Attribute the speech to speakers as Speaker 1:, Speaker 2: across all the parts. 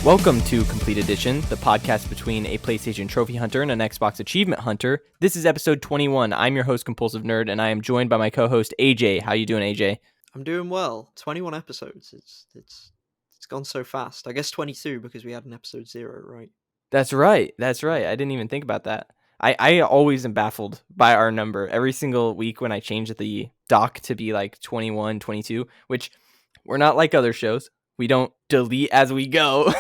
Speaker 1: Welcome to Complete Edition, the podcast between a PlayStation Trophy Hunter and an Xbox Achievement Hunter. This is episode 21. I'm your host, Compulsive Nerd, and I am joined by my co-host, AJ. How you doing, AJ?
Speaker 2: I'm doing well. 21 episodes. It's gone so fast. I guess 22 because we had an episode 0, right?
Speaker 1: That's right. I didn't even think about that. I always am baffled by our number. Every single week when I change the doc to be like 21, 22, which we're not like other shows. We don't delete as we go.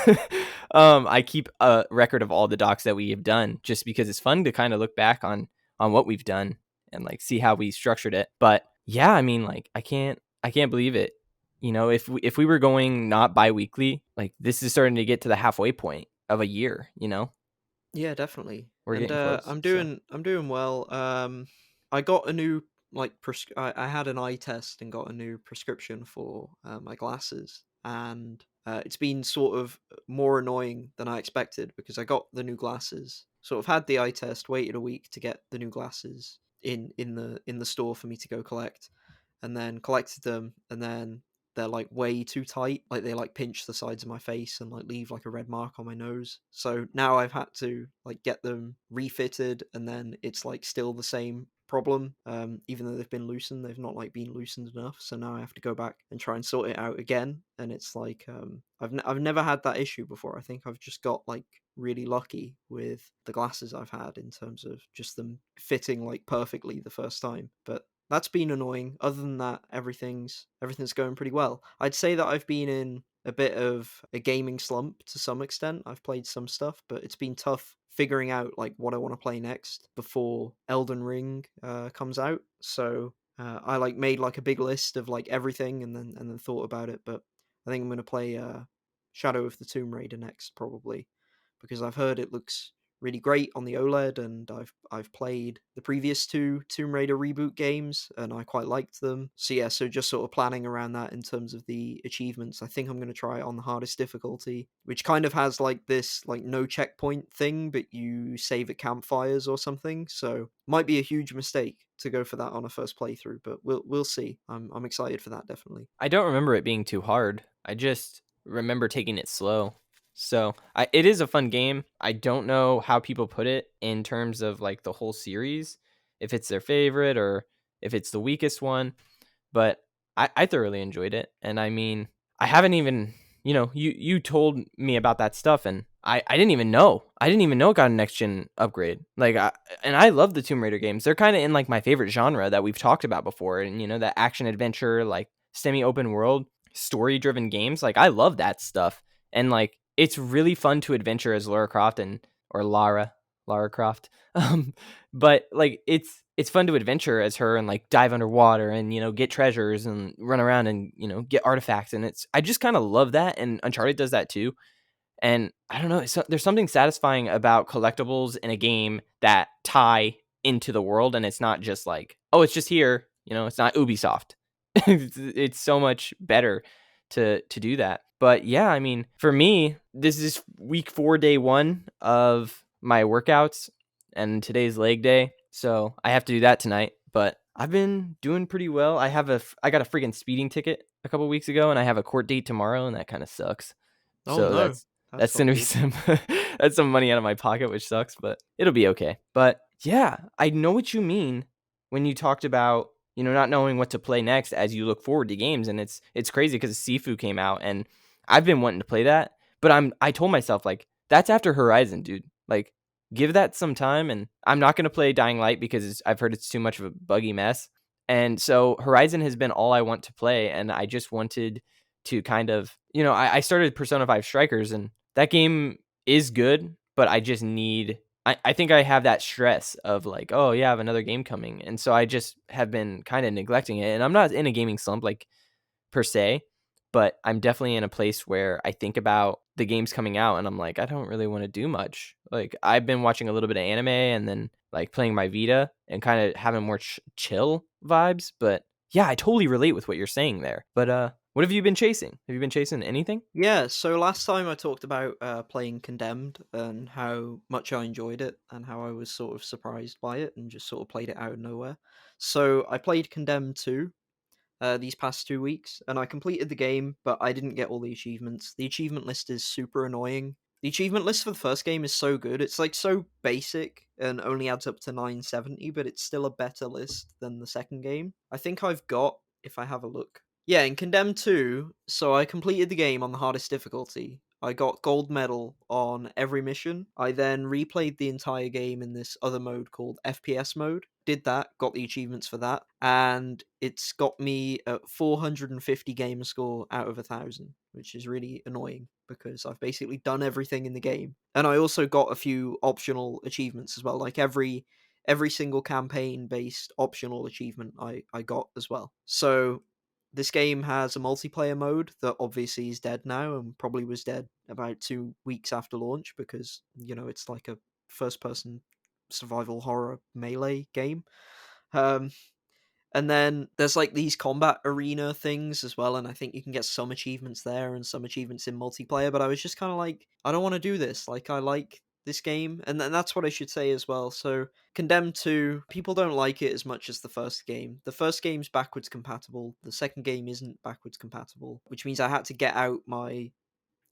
Speaker 1: I keep a record of all the docs that we have done just because it's fun to kind of look back on what we've done and like see how we structured it. But yeah, I mean, like I can't believe it. You know, if we were going not bi-weekly, like this is starting to get to the halfway point of a year, you know?
Speaker 2: Yeah, definitely.
Speaker 1: We're
Speaker 2: And
Speaker 1: getting close.
Speaker 2: I'm doing well. I got a new I had an eye test and got a new prescription for my glasses, and it's been sort of more annoying than I expected because I got the new glasses, sort of had the eye test, waited a week to get the new glasses in the store for me to go collect, and then collected them, and then they're like way too tight, like they like pinch the sides of my face and like leave like a red mark on my nose. So now I've had to like get them refitted, and then it's like still the same problem. Even though they've been loosened, they've not like been loosened enough, so now I have to go back and try and sort it out again. And it's like I've never had that issue before. I think I've just got like really lucky with the glasses I've had in terms of just them fitting like perfectly the first time. But that's been annoying. Other than that, everything's going pretty well. I'd say that I've been in a bit of a gaming slump to some extent. I've played some stuff, but it's been tough figuring out like what I want to play next before Elden Ring comes out. So I like made like a big list of like everything, and then thought about it. But I think I'm gonna play Shadow of the Tomb Raider next, probably, because I've heard it looks really great on the OLED, and I've played the previous two Tomb Raider reboot games and I quite liked them. So yeah, so just sort of planning around that in terms of the achievements. I think I'm going to try it on the hardest difficulty, which kind of has like this like no checkpoint thing, but you save at campfires or something. So might be a huge mistake to go for that on a first playthrough, but we'll see. I'm excited for that, definitely.
Speaker 1: I don't remember it being too hard. I just remember taking it slow. So it is a fun game. I don't know how people put it in terms of like the whole series, if it's their favorite or if it's the weakest one. But I thoroughly enjoyed it. And I mean, I haven't even, you told me about that stuff and I didn't even know. I didn't even know it got a next gen upgrade. And I love the Tomb Raider games. They're kind of in like my favorite genre that we've talked about before. And, that action adventure, like semi open world, story driven games. Like I love that stuff. And like, it's really fun to adventure as Lara Croft or Lara Croft. But like it's fun to adventure as her and like dive underwater and get treasures and run around and get artifacts, and I just kind of love that, and Uncharted does that too. And I don't know, there's something satisfying about collectibles in a game that tie into the world, and it's not just like, oh, it's just here, it's not Ubisoft. It's so much better to do that. But yeah, I mean, for me, this is week 4, day 1 of my workouts, and today's leg day, so I have to do that tonight. But I've been doing pretty well. I got a freaking speeding ticket a couple weeks ago, and I have a court date tomorrow, and that kind of sucks.
Speaker 2: Oh
Speaker 1: So
Speaker 2: no, that's
Speaker 1: that's
Speaker 2: not
Speaker 1: gonna be
Speaker 2: good.
Speaker 1: some that's some money out of my pocket, which sucks, but it'll be okay. But yeah, I know what you mean when you talked about not knowing what to play next as you look forward to games, and it's crazy because Sifu came out, and I've been wanting to play that, but I told myself like that's after Horizon, dude. Like give that some time, and I'm not gonna play Dying Light because I've heard it's too much of a buggy mess, and so Horizon has been all I want to play, and I just wanted to kind of I started Persona 5 Strikers, and that game is good, but I just need I think I have that stress of like, oh yeah, I have another game coming. And so I just have been kind of neglecting it. And I'm not in a gaming slump like per se, but I'm definitely in a place where I think about the games coming out and I'm like, I don't really want to do much. Like I've been watching a little bit of anime and then like playing my Vita and kind of having more chill vibes. But yeah, I totally relate with what you're saying there. But what have you been chasing? Have you been chasing anything?
Speaker 2: Yeah, so last time I talked about playing Condemned and how much I enjoyed it and how I was sort of surprised by it and just sort of played it out of nowhere. So I played Condemned 2, these past 2 weeks, and I completed the game, but I didn't get all the achievements. The achievement list is super annoying. The achievement list for the first game is so good. It's like so basic and only adds up to 970, but it's still a better list than the second game. I think I've got, if I have a look. Yeah, in Condemned 2, so I completed the game on the hardest difficulty. I got gold medal on every mission. I then replayed the entire game in this other mode called FPS mode. Did that, got the achievements for that, and it's got me at 450 gamer score out of 1,000, which is really annoying because I've basically done everything in the game. And I also got a few optional achievements as well, like every single campaign based optional achievement I got as well. So this game has a multiplayer mode that obviously is dead now and probably was dead about 2 weeks after launch because, it's like a first person survival horror melee game. Um, and then there's like these combat arena things as well, and I think you can get some achievements there and some achievements in multiplayer. But I was just kind of like, I don't want to do this. Like, I like this game, and that's what I should say as well. So, Condemned 2, people don't like it as much as the first game. The first game's backwards compatible, the second game isn't backwards compatible, which means I had to get out my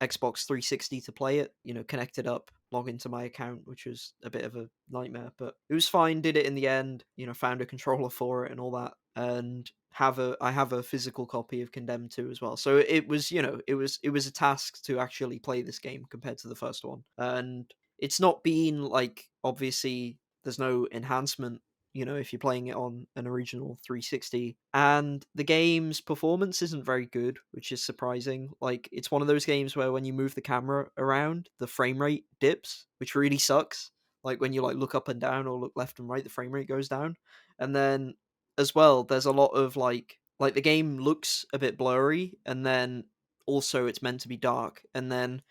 Speaker 2: Xbox 360 to play it, connect it up, log into my account, which was a bit of a nightmare, but it was fine, did it in the end, found a controller for it and all that, and I have a physical copy of Condemned 2 as well. So it was, it was a task to actually play this game compared to the first one. And it's not been like, obviously there's no enhancement, if you're playing it on an original 360. And the game's performance isn't very good, which is surprising. Like, it's one of those games where when you move the camera around, the frame rate dips, which really sucks. Like, when you like look up and down or look left and right, the frame rate goes down. And then as well, there's a lot of like the game looks a bit blurry, and then also it's meant to be dark. And then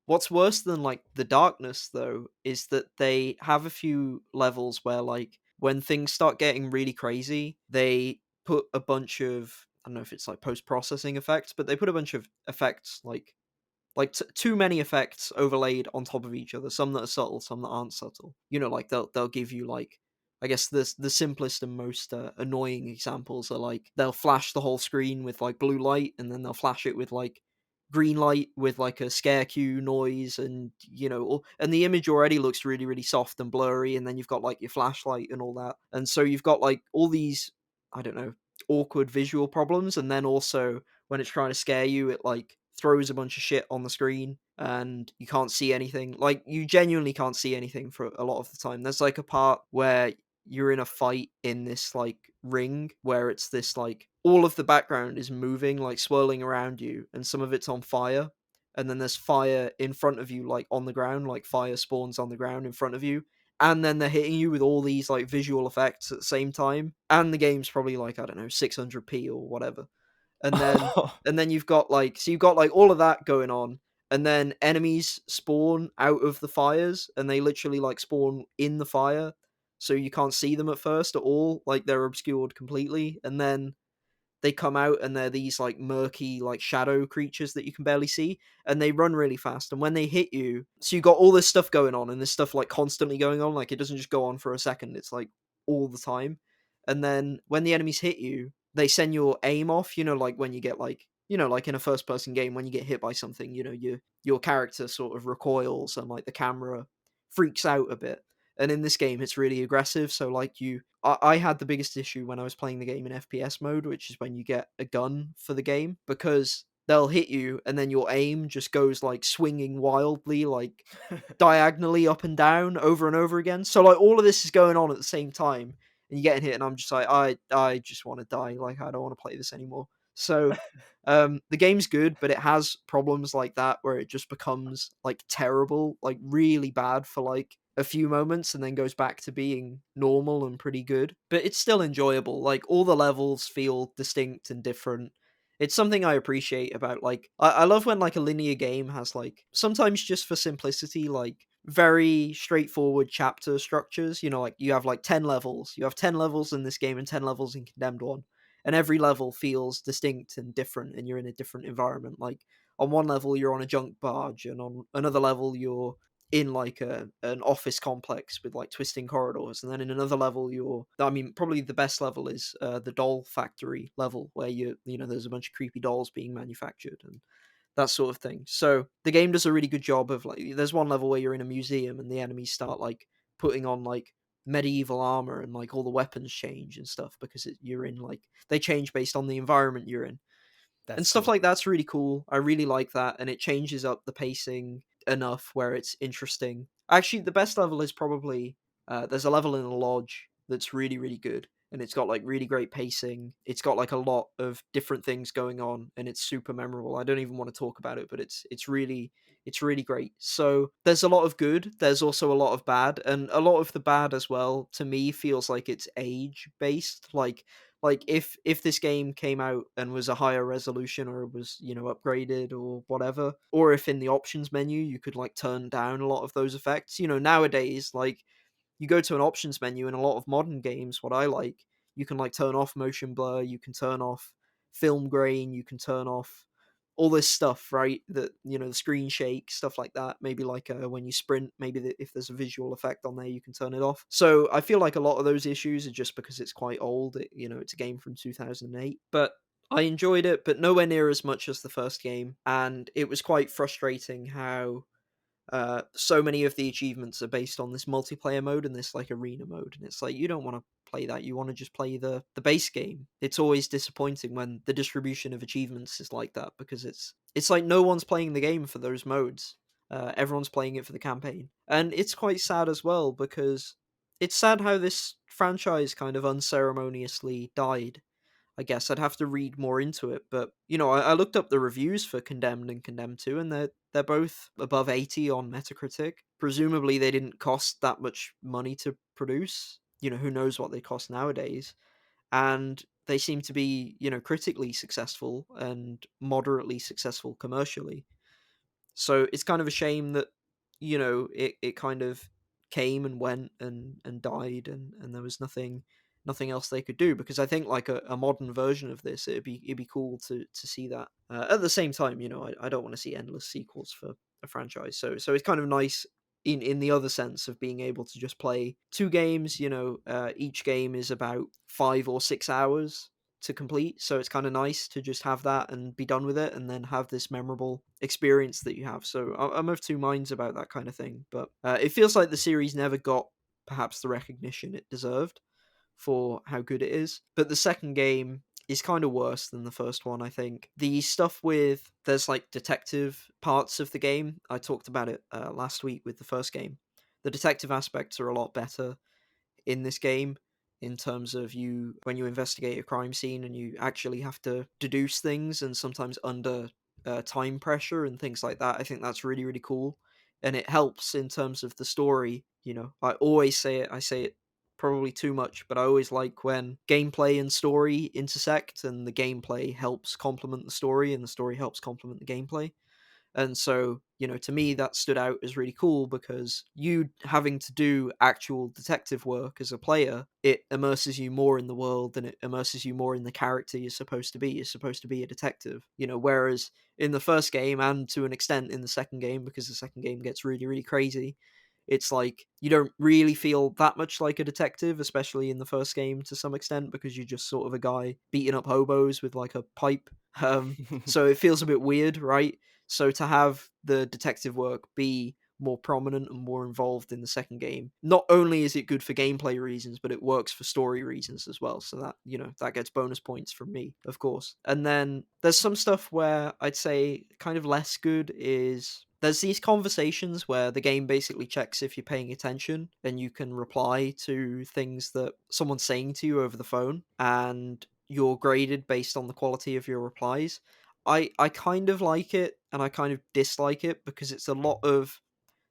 Speaker 2: what's worse than like the darkness though is that they have a few levels where like when things start getting really crazy, they put a bunch of, I don't know if it's like post processing effects, but they put a bunch of effects like too many effects overlaid on top of each other. Some that are subtle, some that aren't subtle. Like they'll give you like, I guess the simplest and most annoying examples are like they'll flash the whole screen with like blue light, and then they'll flash it with like green light with like a scare cue noise, and and the image already looks really really soft and blurry, and then you've got like your flashlight and all that, and so you've got like all these, I don't know, awkward visual problems, and then also when it's trying to scare you, it like throws a bunch of shit on the screen and you can't see anything. Like, you genuinely can't see anything for a lot of the time. There's like a part where you're in a fight in this like ring where it's this like all of the background is moving, like swirling around you, and some of it's on fire. And then there's fire in front of you, like on the ground, like fire spawns on the ground in front of you. And then they're hitting you with all these like visual effects at the same time. And the game's probably like, I don't know, 600p or whatever. and then
Speaker 1: Oh.
Speaker 2: and then you've got like all of that going on, and then enemies spawn out of the fires, and they literally like spawn in the fire, so you can't see them at first at all, like they're obscured completely, and then they come out and they're these like murky like shadow creatures that you can barely see, and they run really fast, and when they hit you, so you got all this stuff going on, and this stuff like constantly going on, like it doesn't just go on for a second, it's like all the time. And then when the enemies hit you, they send your aim off, like when you get like, like in a first person game when you get hit by something, your character sort of recoils and like the camera freaks out a bit. And in this game it's really aggressive, so like I had the biggest issue when I was playing the game in FPS mode, which is when you get a gun for the game, because they'll hit you and then your aim just goes like swinging wildly, like diagonally up and down over and over again. So like all of this is going on at the same time, and you're getting hit, and I'm just like, I just want to die. Like, I don't want to play this anymore. So the game's good, but it has problems like that where it just becomes like terrible, like really bad for like a few moments, and then goes back to being normal and pretty good. But it's still enjoyable. Like, all the levels feel distinct and different. It's something I appreciate about like I love when like a linear game has like, sometimes just for simplicity, like very straightforward chapter structures. Like you have like 10 levels. You have 10 levels in this game and 10 levels in Condemned 1. And every level feels distinct and different, and you're in a different environment. Like, on one level you're on a junk barge, and on another level you're in like an office complex with like twisting corridors, and then in another level you're, I mean, probably the best level is the doll factory level, where you know there's a bunch of creepy dolls being manufactured and that sort of thing. So the game does a really good job of like, there's one level where you're in a museum and the enemies start like putting on like medieval armor, and like all the weapons change and stuff because you're in like, they change based on the environment you're in, and
Speaker 1: That's
Speaker 2: stuff
Speaker 1: cool.
Speaker 2: like that's really cool. I really like that, and it changes up the pacing enough where it's interesting. Actually, the best level is probably there's a level in a lodge that's really really good, and it's got like really great pacing. It's got like a lot of different things going on, and it's super memorable. I don't even want to talk about it, but it's really great. So there's a lot of good. There's also a lot of bad, and a lot of the bad as well. To me, feels like it's age based. Like if this game came out and was a higher resolution, or it was, you know, upgraded or whatever, or if in the options menu you could like turn down a lot of those effects, you know, nowadays like you go to an options menu in a lot of modern games, what I like, you can like turn off motion blur, you can turn off film grain, you can turn off all this stuff, right? That, you know, the screen shake, stuff like that. Maybe like when you sprint, maybe if there's a visual effect on there, you can turn it off. So I feel like a lot of those issues are just because it's quite old. You know, it's a game from 2008, but I enjoyed it, but nowhere near as much as the first game. And it was quite frustrating how so many of the achievements are based on this multiplayer mode and this like arena mode, and it's like you don't want to play that. You want to just play the base game. It's always disappointing when the distribution of achievements is like that, because it's like no one's playing the game for those modes. Everyone's playing it for the campaign, and it's quite sad as well, because it's sad how this franchise kind of unceremoniously died. I guess I'd have to read more into it, but you know, I looked up the reviews for Condemned and Condemned 2, and they're both above 80 on Metacritic. Presumably, they didn't cost that much money to produce. You know, who knows what they cost nowadays? And they seem to be, you know, critically successful and moderately successful commercially. So it's kind of a shame that, you know, it kind of came and went and died, and there was nothing else they could do, because I think like a modern version of this, it'd be cool to see that. At the same time, you know, I don't want to see endless sequels for a franchise. So it's kind of nice in the other sense of being able to just play two games. You know, each game is about 5 or 6 hours to complete, so it's kind of nice to just have that and be done with it, and then have this memorable experience that you have. So I'm of two minds about that kind of thing, but it feels like the series never got perhaps the recognition it deserved for how good it is. But the second game is kind of worse than the first one, I think. The stuff with, there's like detective parts of the game. I talked about it last week with the first game. The detective aspects are a lot better in this game, in terms of you, when you investigate a crime scene and you actually have to deduce things, and sometimes under time pressure and things like that. I think that's really really cool, and it helps in terms of the story. You know, I always say it, I say it probably too much, but I always like when gameplay and story intersect, and the gameplay helps complement the story and the story helps complement the gameplay. And so, you know, to me, that stood out as really cool, because you having to do actual detective work as a player, it immerses you more in the world, and it immerses you more in the character you're supposed to be. You're supposed to be a detective, you know, whereas in the first game, and to an extent in the second game, because the second game gets really, really crazy, it's like you don't really feel that much like a detective, especially in the first game to some extent, because you're just sort of a guy beating up hobos with like a pipe. So it feels a bit weird, right? So to have the detective work be more prominent and more involved in the second game, not only is it good for gameplay reasons, but it works for story reasons as well. So that, you know, that gets bonus points from me, of course. And then there's some stuff where I'd say kind of less good is, there's these conversations where the game basically checks if you're paying attention, and you can reply to things that someone's saying to you over the phone, and you're graded based on the quality of your replies. I kind of like it and I kind of dislike it, because it's a lot of,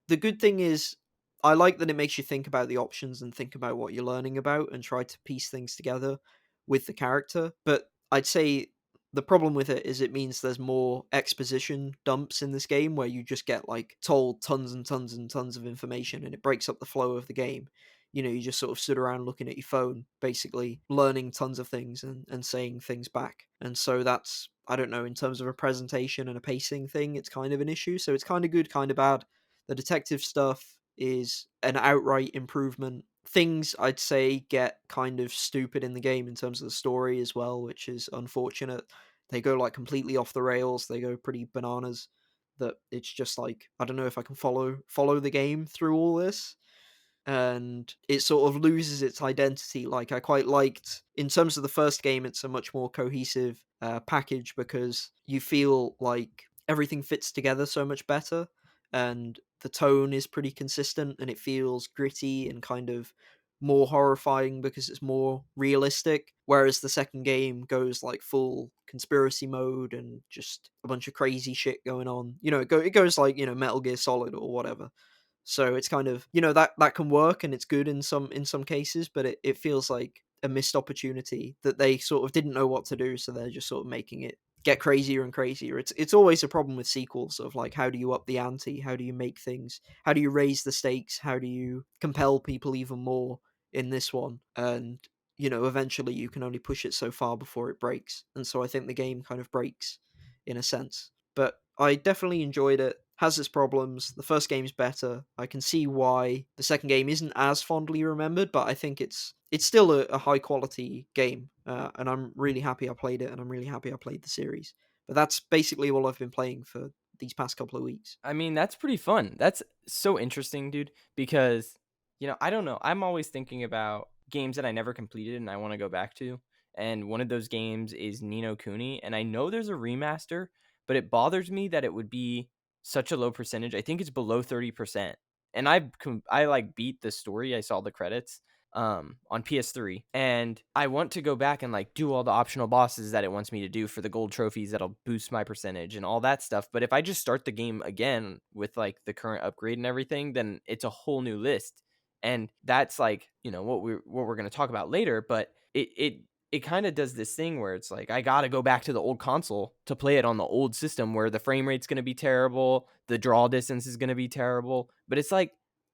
Speaker 2: the good thing is, I like that it makes you think about the options and think about what you're learning about and try to piece things together with the character. But I'd say the problem with it is it means there's more exposition dumps in this game, where you just get like told tons and tons and tons of information, and it breaks up the flow of the game. You know, you just sort of stood around looking at your phone, basically learning tons of things and saying things back. And so that's, I don't know, in terms of a presentation and a pacing thing, it's kind of an issue. So it's kind of good, kind of bad. The detective stuff is an outright improvement. Things I'd say get kind of stupid in the game in terms of the story as well, which is unfortunate. They go like completely off the rails. They go pretty bananas. That it's just like I don't know if I can follow the game through all this, and it sort of loses its identity. Like I quite liked in terms of the first game, it's a much more cohesive package because you feel like everything fits together so much better, and the tone is pretty consistent, and it feels gritty and kind of more horrifying because it's more realistic. Whereas the second game goes like full conspiracy mode and just a bunch of crazy shit going on. It goes like Metal Gear Solid or whatever. So it's kind of that can work and it's good in some cases, but it feels like a missed opportunity that they sort of didn't know what to do, so they're just sort of making it get crazier and crazier. It's always a problem with sequels of like how do you up the ante, how do you make things, how do you raise the stakes, how do you compel people even more in this one, and eventually you can only push it so far before it breaks, and so I think the game kind of breaks in a sense. But I definitely enjoyed it. Has its problems. The first game's better. I can see why the second game isn't as fondly remembered, but I think it's still a high quality game, and I'm really happy I played it, and I'm really happy I played the series. But that's basically all I've been playing for these past couple of weeks.
Speaker 1: I mean, that's pretty fun. That's so interesting, dude, because, I don't know. I'm always thinking about games that I never completed and I want to go back to. And one of those games is Nino Kuni. And I know there's a remaster, but it bothers me that it would be such a low percentage. I think it's below 30%. And I like beat the story. I saw the credits on PS3, and I want to go back and like do all the optional bosses that it wants me to do for the gold trophies that'll boost my percentage and all that stuff. But if I just start the game again with like the current upgrade and everything, then it's a whole new list. And that's like, what we're going to talk about later, but it kind of does this thing where it's like I got to go back to the old console to play it on the old system where the frame rate's going to be terrible, the draw distance is going to be terrible, but it's like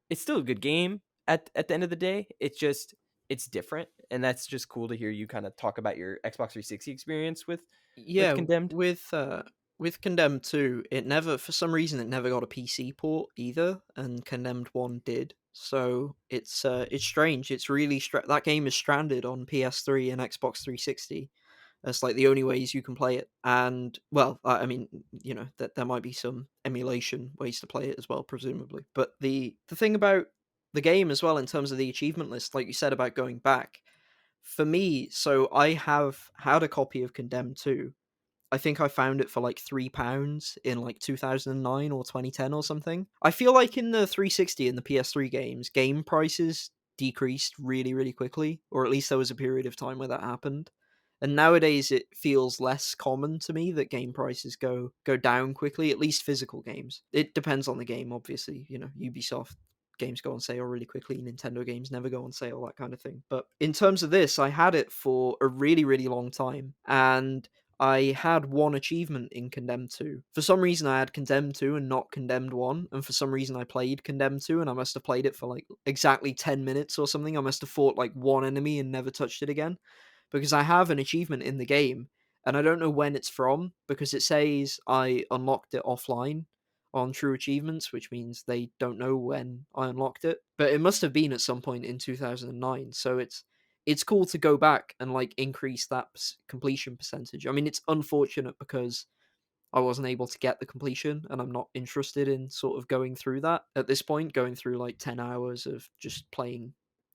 Speaker 1: it's still a good game at the end of the day. It's different, and that's just cool to hear you kind of talk about your Xbox 360 experience with
Speaker 2: Yeah,
Speaker 1: Condemned.
Speaker 2: with Condemned 2, it never for some reason it never got a PC port either, and Condemned 1 did. So it's strange. It's really that game is stranded on PS3 and Xbox 360. That's like the only ways you can play it. And well, I mean, that there might be some emulation ways to play it as well, presumably. But the thing about the game as well in terms of the achievement list, like you said about going back, for me, so I have had a copy of Condemned 2. I think I found it for like £3 in like 2009 or 2010 or something. I feel like in the 360 and the PS3 games, game prices decreased really, really quickly, or at least there was a period of time where that happened. And nowadays it feels less common to me that game prices go down quickly, at least physical games. It depends on the game, obviously. Ubisoft games go on sale really quickly, Nintendo games never go on sale, that kind of thing. But in terms of this, I had it for a really, really long time, and I had one achievement in Condemned 2. For some reason, I had Condemned 2 and not Condemned 1, and for some reason, I played Condemned 2, and I must have played it for like exactly 10 minutes or something. I must have fought like one enemy and never touched it again, because I have an achievement in the game, and I don't know when it's from, because it says I unlocked it offline on True Achievements, which means they don't know when I unlocked it. But it must have been at some point in 2009, so it's cool to go back and like increase that completion percentage. I mean, it's unfortunate because I wasn't able to get the completion, and I'm not interested in sort of going through that at this point, going through like 10 hours of just playing,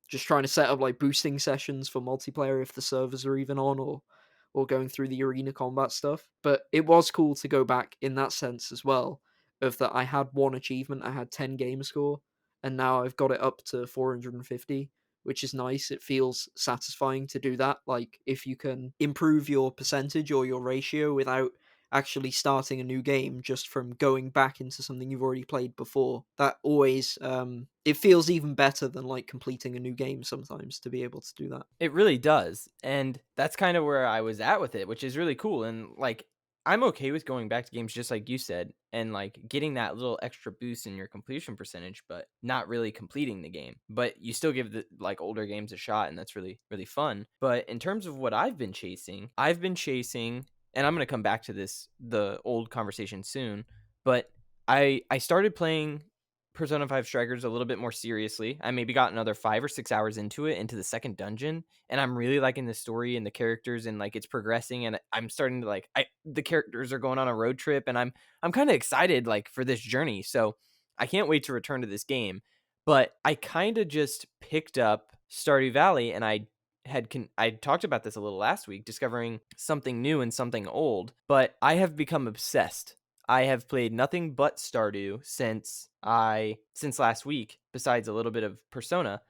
Speaker 2: just trying to set up like boosting sessions for multiplayer if the servers are even on, or going through the arena combat stuff. But it was cool to go back in that sense as well, of that I had one achievement, I had 10 game score, and now I've got it up to 450, which is nice. It feels satisfying to do that. Like if you can improve your percentage or your ratio without actually starting a new game just from going back into something you've already played before, that always it feels even better than like completing a new game sometimes to be able to do that.
Speaker 1: It really does. And that's kind of where I was at with it, which is really cool. And like, I'm okay with going back to games just like you said and like getting that little extra boost in your completion percentage, but not really completing the game. But you still give the like older games a shot, and that's really, really fun. But in terms of what I've been chasing, and I'm going to come back to this, the old conversation soon, but I started playing Persona 5 Strikers a little bit more seriously. I maybe got another 5 or 6 hours into it, into the second dungeon, and I'm really liking the story and the characters and, like, it's progressing, and I'm starting to, like, the characters are going on a road trip, and I'm kinda excited, like, for this journey, so I can't wait to return to this game, but I kinda just picked up Stardew Valley, and I talked about this a little last week, discovering something new and something old, but I have become obsessed. I have played nothing but Stardew since last week, besides a little bit of Persona,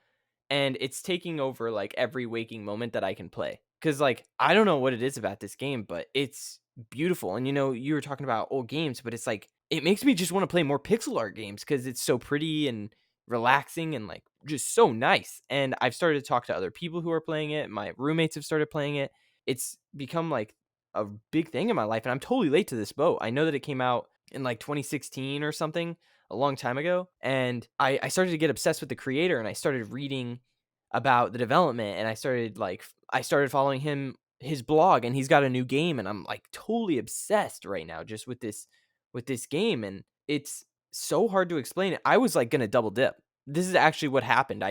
Speaker 1: and it's taking over like every waking moment that I can play. Cause like I don't know what it is about this game, but it's beautiful. And you were talking about old games, but it's like it makes me just want to play more pixel art games because it's so pretty and relaxing and like just so nice. And I've started to talk to other people who are playing it. My roommates have started playing it. It's become like a big thing in my life, and I'm totally late to this boat. I know that it came out in like 2016 or something, a long time ago, and I started to get obsessed with the creator, and I started reading about the development, and I started following his blog, and he's got a new game, and I'm like totally obsessed right now just with this game, and it's so hard to explain it. I was like gonna double dip. This is actually what happened.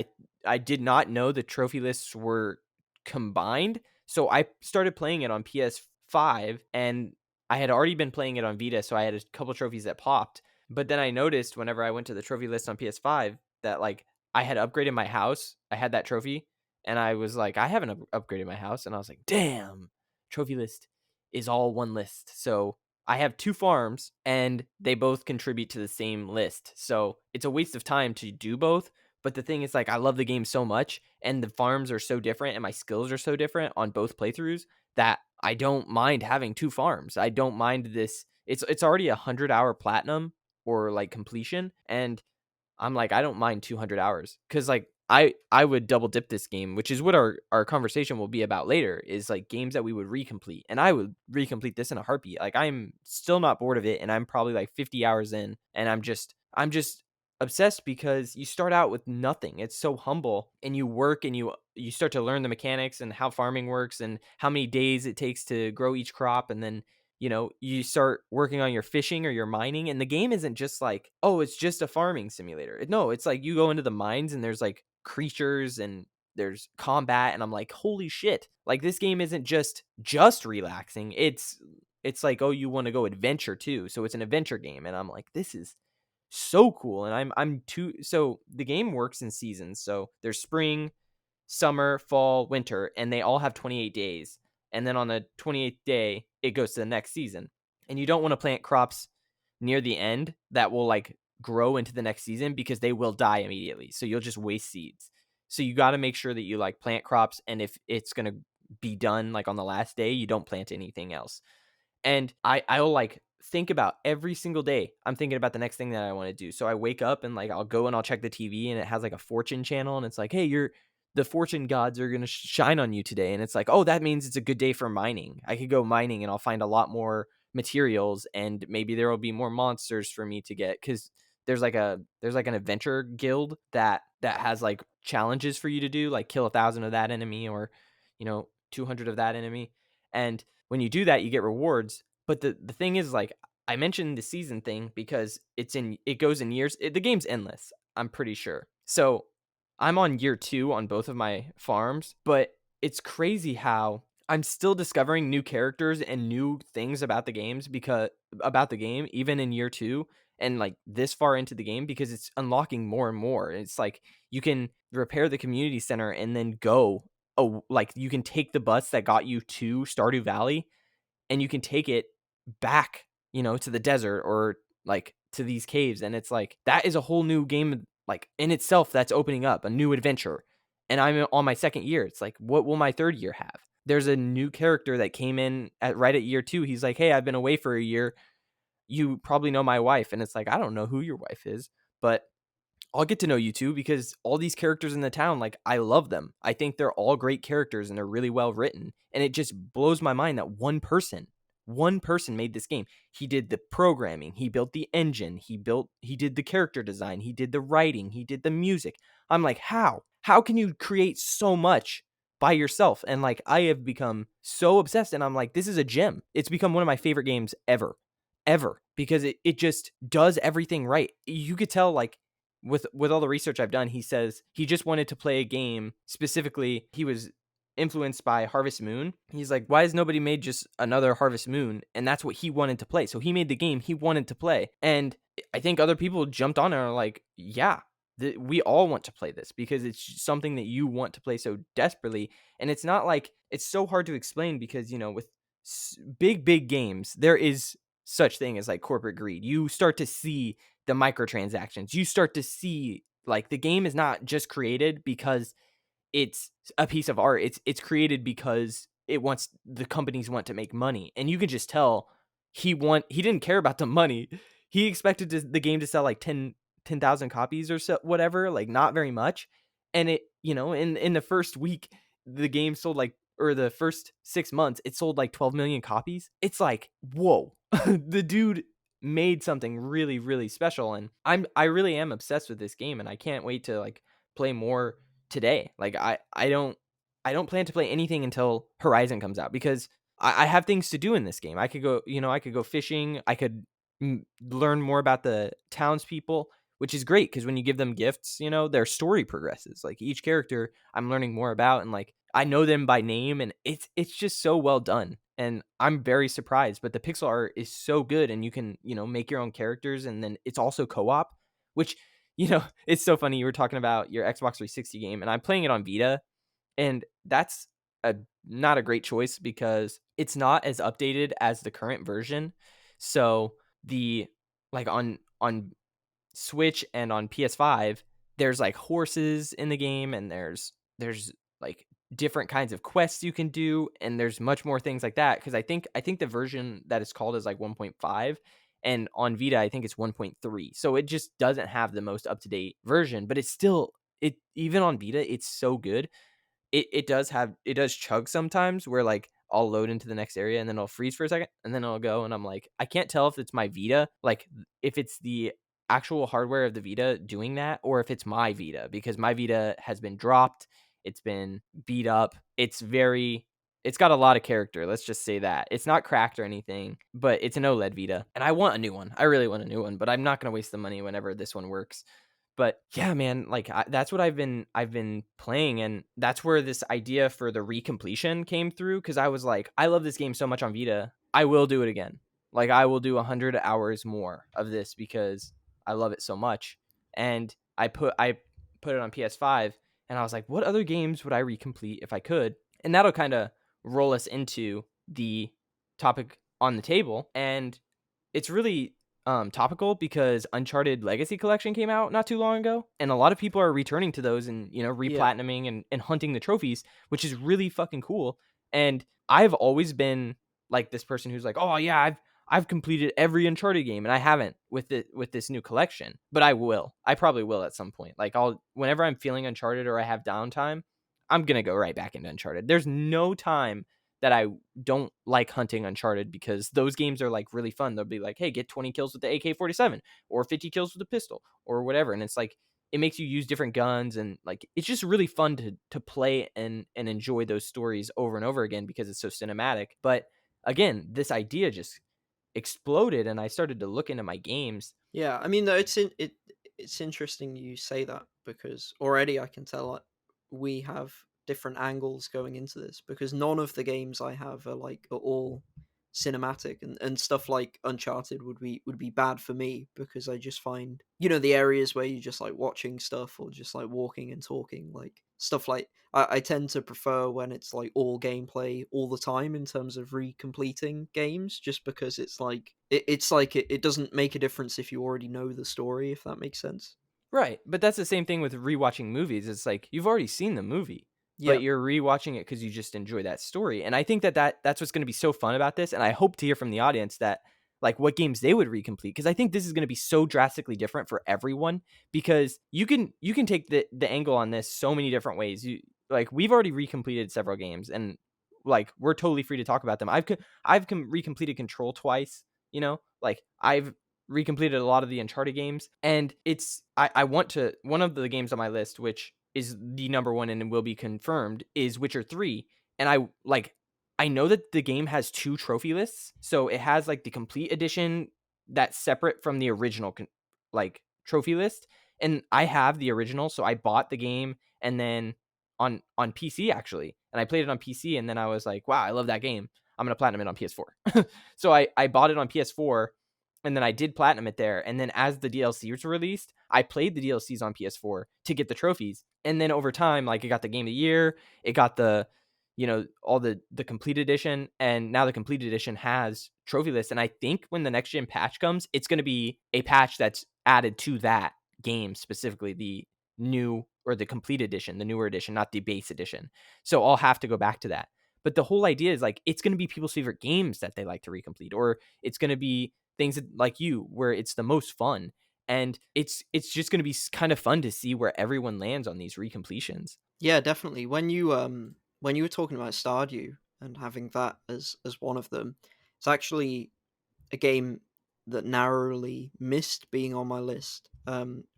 Speaker 1: I did not know the trophy lists were combined, so I started playing it on PS5, and I had already been playing it on Vita, so I had a couple trophies that popped. But then I noticed whenever I went to the trophy list on PS5 that like I had upgraded my house. I had that trophy, and I was like, I haven't upgraded my house, and I was like, damn, trophy list is all one list. So I have two farms, and they both contribute to the same list. So it's a waste of time to do both. But the thing is, like, I love the game so much, and the farms are so different, and my skills are so different on both playthroughs that I don't mind having two farms. I don't mind this. It's already 100-hour platinum or like completion, and I'm like, I don't mind 200 hours because like I would double dip this game, which is what our conversation will be about later. Is like games that we would recomplete, and I would recomplete this in a heartbeat. Like I'm still not bored of it, and I'm probably like 50 hours in, and I'm just obsessed because you start out with nothing. It's so humble, and you work and you start to learn the mechanics and how farming works and how many days it takes to grow each crop, and then you start working on your fishing or your mining, and the game isn't just like, oh, it's just a farming simulator. No, it's like you go into the mines and there's like creatures and there's combat, and I'm like, holy shit. Like this game isn't just relaxing. It's like, oh, you want to go adventure too. So it's an adventure game, and I'm like, this is so cool. And I'm too so the game works in seasons. So there's spring, summer, fall, winter, and they all have 28 days. And then on the 28th day, it goes to the next season. And you don't want to plant crops near the end that will like grow into the next season because they will die immediately. So you'll just waste seeds. So you got to make sure that you like plant crops, and if it's going to be done like on the last day, you don't plant anything else. And I'll like think about every single day. I'm thinking about the next thing that I want to do. So I wake up and like I'll go and I'll check the TV, and it has like a fortune channel, and it's like, hey, the fortune gods are going to shine on you today. And it's like, oh, that means it's a good day for mining. I could go mining and I'll find a lot more materials, and maybe there will be more monsters for me to get, cuz there's like an adventure guild that has like challenges for you to do, like kill 1,000 of that enemy, or 200 of that enemy. And when you do that, you get rewards. But the thing is, like, I mentioned the season thing because it goes in years. The game's endless, I'm pretty sure. So I'm on year 2 on both of my farms, but it's crazy how I'm still discovering new characters and new things about the game even in year 2 and like this far into the game, because it's unlocking more and more. It's like you can repair the community center and then go, oh, like you can take the bus that got you to Stardew Valley, and you can take it back, to the desert or like to these caves. And it's like that is a whole new game, like in itself, that's opening up a new adventure. And I'm on my second year. It's like, what will my third year have? There's a new character that came in right at year 2. He's like, hey, I've been away for a year. You probably know my wife. And it's like, I don't know who your wife is, but I'll get to know you too, because all these characters in the town, like, I love them. I think they're all great characters and they're really well written. And it just blows my mind that one person made this game. He did the programming, he built the engine, he did the character design, he did the writing, he did the music. I'm like, how? How can you create so much by yourself? And like, I have become so obsessed, and I'm like, this is a gem. It's become one of my favorite games ever, because it just does everything right. You could tell, like, with all the research I've done, he says he just wanted to play a game specifically. He was influenced by Harvest Moon. He's like, why has nobody made just another Harvest Moon? And that's what he wanted to play. So he made the game he wanted to play. And I think other people jumped on and are like, yeah, we all want to play this because it's something that you want to play so desperately. And it's not like it's so hard to explain because, with big games, there is such thing as like corporate greed. You start to see the microtransactions. You start to see like the game is not just created because it's a piece of art. It's created because the companies want to make money. And you can just tell he didn't care about the money. He expected the game to sell like 10,000 copies or so, whatever, like not very much. And in the first week, the game sold like, or the first 6 months, it sold like 12 million copies. It's like, whoa, the dude made something really, really special. And I really am obsessed with this game and I can't wait to like play more today. Like I don't plan to play anything until Horizon comes out because I have things to do in this game. I could go fishing. I could learn more about the townspeople, which is great because when you give them gifts, their story progresses. Like each character I'm learning more about, and like I know them by name, and it's just so well done. And I'm very surprised, but the pixel art is so good, and you can make your own characters, and then it's also co-op, which it's so funny. You were talking about your Xbox 360 game, and I'm playing it on Vita, and that's a not a great choice because it's not as updated as the current version. So the like on Switch and on PS5, there's like horses in the game, and there's like different kinds of quests you can do, and there's much more things like that because I think the version that is called is like 1.5, and on Vita I think it's 1.3. So it just doesn't have the most up-to-date version, but it's still it even on Vita it's so good. It does chug sometimes where like I'll load into the next area and then it'll freeze for a second and then it'll go, and I'm like, I can't tell if it's my Vita, like if it's the actual hardware of the Vita doing that or if it's my Vita, because my Vita has been dropped, it's been beat up. It's got a lot of character, let's just say that. It's not cracked or anything, but it's an OLED Vita and I want a new one. I really want a new one, but I'm not going to waste the money whenever this one works. But yeah, man, like that's what I've been playing, and that's where this idea for the recompletion came through because I was like, I love this game so much on Vita, I will do it again. Like I will do 100 hours more of this because I love it so much. And I put it on PS5, and I was like, what other games would I recomplete if I could? And that'll kind of roll us into the topic on the table, and it's really topical because Uncharted Legacy Collection came out not too long ago, and a lot of people are returning to those and
Speaker 2: Yeah.
Speaker 1: replatinuming and hunting the trophies, which is really fucking cool. And I've always been like this person who's like, oh yeah, I've completed every Uncharted game, and I haven't with this new collection, but I will. I probably will at some point. Like I'll whenever I'm feeling Uncharted or I have downtime, I'm gonna go right back into Uncharted. There's no time that I don't like hunting Uncharted because those games are like really fun. They'll be like, hey, get 20 kills with the AK-47 or 50 kills with a pistol or whatever. And it's like, it makes you use different guns, and like, it's just really fun to play and enjoy those stories over and over again because it's so cinematic. But again, this idea just exploded and I started to look into my games.
Speaker 2: Yeah, I mean, though, it's interesting you say that because already I can tell like, we have different angles going into this because none of the games I have are all cinematic, and stuff like Uncharted would be bad for me because I just find the areas where you just like watching stuff or just like walking and talking, like stuff like I tend to prefer when it's like all gameplay all the time in terms of recompleting games, just because it doesn't make a difference if you already know the story, if that makes sense.
Speaker 1: Right, but that's the same thing with rewatching movies. It's like you've already seen the movie,
Speaker 2: Yeah.
Speaker 1: but you're rewatching it because you just enjoy that story. And I think that's what's going to be so fun about this. And I hope to hear from the audience that like what games they would recomplete, because I think this is going to be so drastically different for everyone because you can take the angle on this so many different ways. Like we've already recompleted several games, and like we're totally free to talk about them. Recompleted Control twice. Like I've recompleted a lot of the Uncharted games, and I want to one of the games on my list, which is the number one and will be confirmed, is Witcher 3. And I know that the game has two trophy lists, so it has like the complete edition that's separate from the original like trophy list, And I have the original, so I bought the game and then on PC actually, and I played it on PC, and then I was like, wow, I love that game. I'm gonna platinum it on PS4. So I bought it on PS4, and then I did platinum it there. And then as the DLCs were released, I played the DLCs on PS4 to get the trophies. And then over time, like it got the game of the year, it got the all the complete edition, and now the complete edition has trophy lists. And I think when the next gen patch comes, it's going to be a patch that's added to that game specifically, the new or the complete edition, the newer edition, not the base edition. So I'll have to go back to that. But the whole idea is like it's going to be people's favorite games that they like to recomplete, or it's going to be things that, like you, where it's the most fun. And it's just going to be kind of fun to see where everyone lands on these recompletions.
Speaker 2: Yeah, definitely. When you were talking about Stardew and having that as one of them, it's actually a game that narrowly missed being on my list.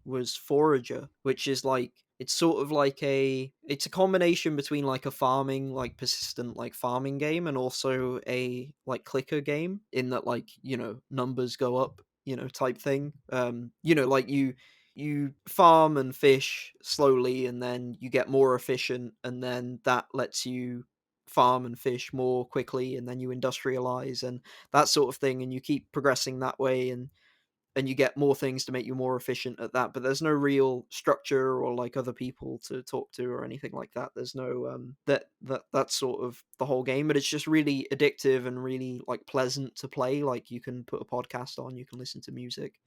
Speaker 2: Was Forager, which is like it's sort of like it's a combination between like a farming, like persistent like farming game, and also a like clicker game in that, like, numbers go up, type thing. Like you farm and fish slowly, and then you get more efficient, and then that lets you farm and fish more quickly, and then you industrialize and that sort of thing, and you keep progressing that way, and you get more things to make you more efficient at that. But there's no real structure or like other people to talk to or anything like that. There's no that's sort of the whole game, but it's just really addictive and really like pleasant to play. Like, you can put a podcast on, you can listen to music.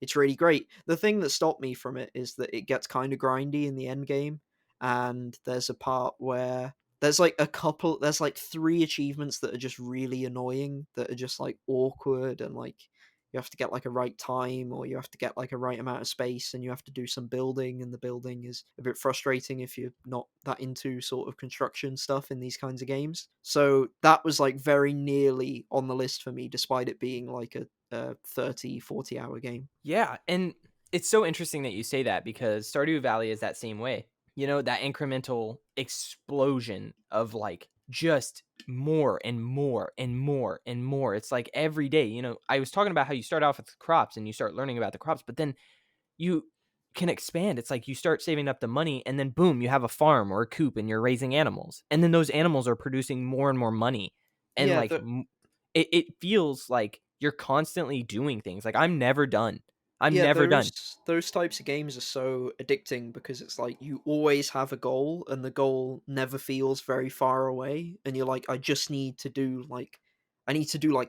Speaker 2: It's really great. The thing that stopped me from it is that it gets kind of grindy in the end game, and there's a part where there's like three achievements that are just really annoying, that are just like awkward, and like you have to get like a right time, or you have to get like a right amount of space, and you have to do some building, and the building is a bit frustrating if you're not that into sort of construction stuff in these kinds of games. So that was like very nearly on the list for me, despite it being like a 30-40 hour game.
Speaker 1: Yeah, and it's so interesting that you say that because Stardew Valley is that same way. That incremental explosion of like just more and more and more and more. It's like every day, I was talking about how you start off with crops and you start learning about the crops, but then you can expand. It's like you start saving up the money and then boom, you have a farm or a coop and you're raising animals. And then those animals are producing more and more money. And
Speaker 2: Yeah,
Speaker 1: like it feels like you're constantly doing things. Like I'm never done. I'm
Speaker 2: yeah,
Speaker 1: never done.
Speaker 2: those types of games are so addicting because it's like you always have a goal, and the goal never feels very far away, and you're like, I need to do like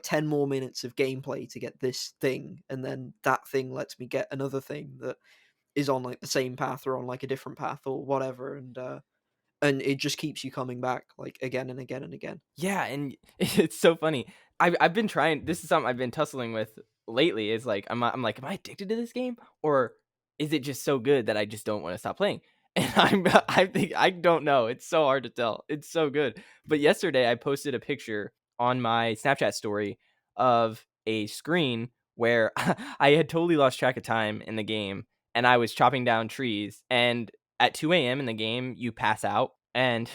Speaker 2: 10 more minutes of gameplay to get this thing, and then that thing lets me get another thing that is on like the same path or on like a different path or whatever, and it just keeps you coming back like again and again and again.
Speaker 1: Yeah, and it's so funny. I've been trying. This is something I've been tussling with lately. Is like I'm like, am I addicted to this game, or is it just so good that I just don't want to stop playing? And I think I don't know. It's so hard to tell. It's so good. But yesterday I posted a picture on my Snapchat story of a screen where I had totally lost track of time in the game, and I was chopping down trees. And at 2 a.m. in the game, you pass out, and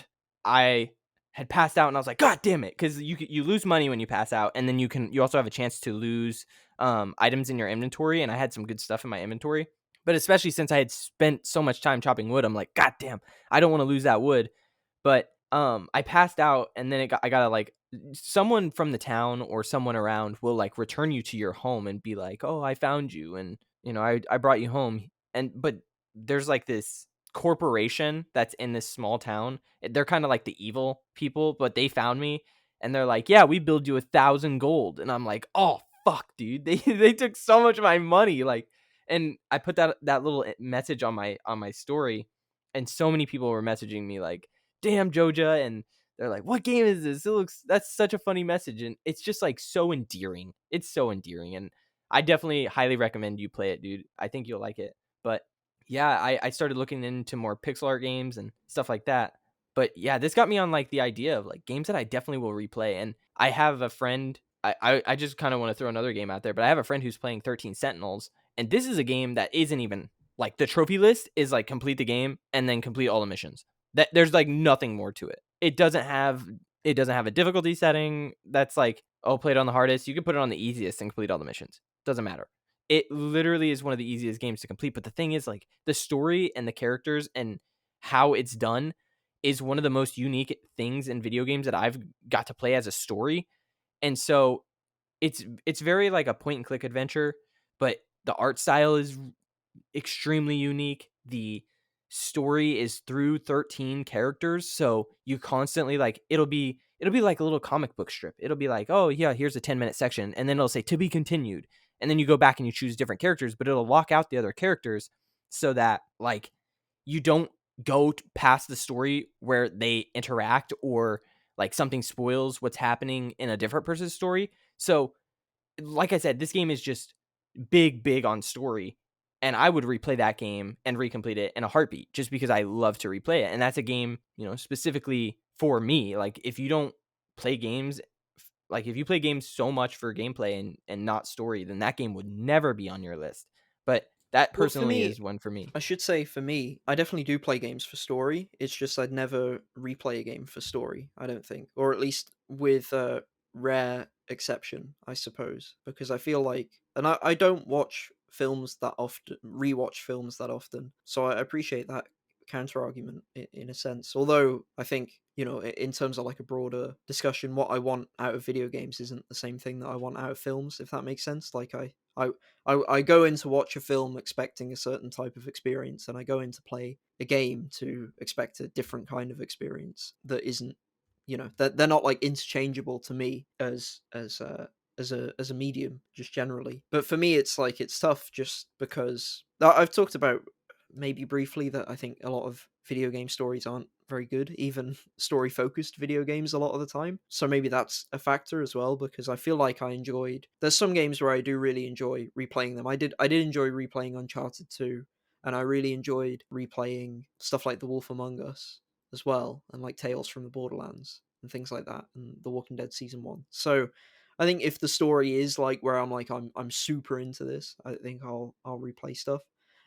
Speaker 1: I had passed out and I was like, God damn it. Cause you lose money when you pass out. And then you also have a chance to lose items in your inventory. And I had some good stuff in my inventory, but especially since I had spent so much time chopping wood, I'm like, God damn, I don't want to lose that wood. But I passed out and then I gotta like someone from the town or someone around will like return you to your home and be like, oh, I found you. And I brought you home. But there's like this corporation that's in this small town. They're kind of like the evil people, but they found me and they're like, "Yeah, we billed you 1,000 gold." And I'm like, "Oh fuck, dude. They took so much of my money." Like, and I put that little message on my story, and so many people were messaging me like, "Damn, Joja," and they're like, "What game is this? That's such a funny message." And it's just like so endearing. It's so endearing, and I definitely highly recommend you play it, dude. I think you'll like it. But yeah, I started looking into more pixel art games and stuff like that. But yeah, this got me on like the idea of like games that I definitely will replay. And I have a friend. I just kind of want to throw another game out there, but I have a friend who's playing 13 Sentinels, and this is a game that isn't even like the trophy list is like complete the game and then complete all the missions. That there's like nothing more to it. It doesn't have a difficulty setting that's like, oh, play it on the hardest. You can put it on the easiest and complete all the missions. Doesn't matter. It literally is one of the easiest games to complete, but the thing is, like, the story and the characters and how it's done is one of the most unique things in video games that I've got to play as a story, and so it's very like a point and click adventure, but the art style is extremely unique. The story is through 13 characters, so you constantly like it'll be like a little comic book strip. It'll be like, "Oh, yeah, here's a 10-minute section," and then it'll say to be continued. And then you go back and you choose different characters, but it'll lock out the other characters so that like you don't go past the story where they interact or like something spoils what's happening in a different person's story. So like I said, this game is just big on story, and I would replay that game and recomplete it in a heartbeat just because I love to replay it. And that's a game, specifically for me. Like if you don't play games, like if you play games so much for gameplay and not story, then that game would never be on your list. But that
Speaker 2: Well, for
Speaker 1: personally
Speaker 2: me,
Speaker 1: is one for me.
Speaker 2: I should say for me, I definitely do play games for story. It's just I'd never replay a game for story, I don't think. Or at least with a rare exception, I suppose. Because I feel like and I don't watch films that often rewatch films that often. So I appreciate that counter argument in a sense. Although I think, in terms of like a broader discussion, what I want out of video games isn't the same thing that I want out of films, if that makes sense. Like I go in to watch a film expecting a certain type of experience, and I go in to play a game to expect a different kind of experience that isn't, that they're not like interchangeable to me as a medium just generally. But for me, it's like it's tough just because I've talked about maybe briefly that I think a lot of video game stories aren't very good, even story focused video games a lot of the time. So maybe that's a factor as well because I feel like there's some games where I do really enjoy replaying them. I did enjoy replaying Uncharted 2 and I really enjoyed replaying stuff like The Wolf Among Us as well and like Tales from the Borderlands and things like that and The Walking Dead season 1. So I think if the story is like where I'm super into this, I think I'll replay stuff.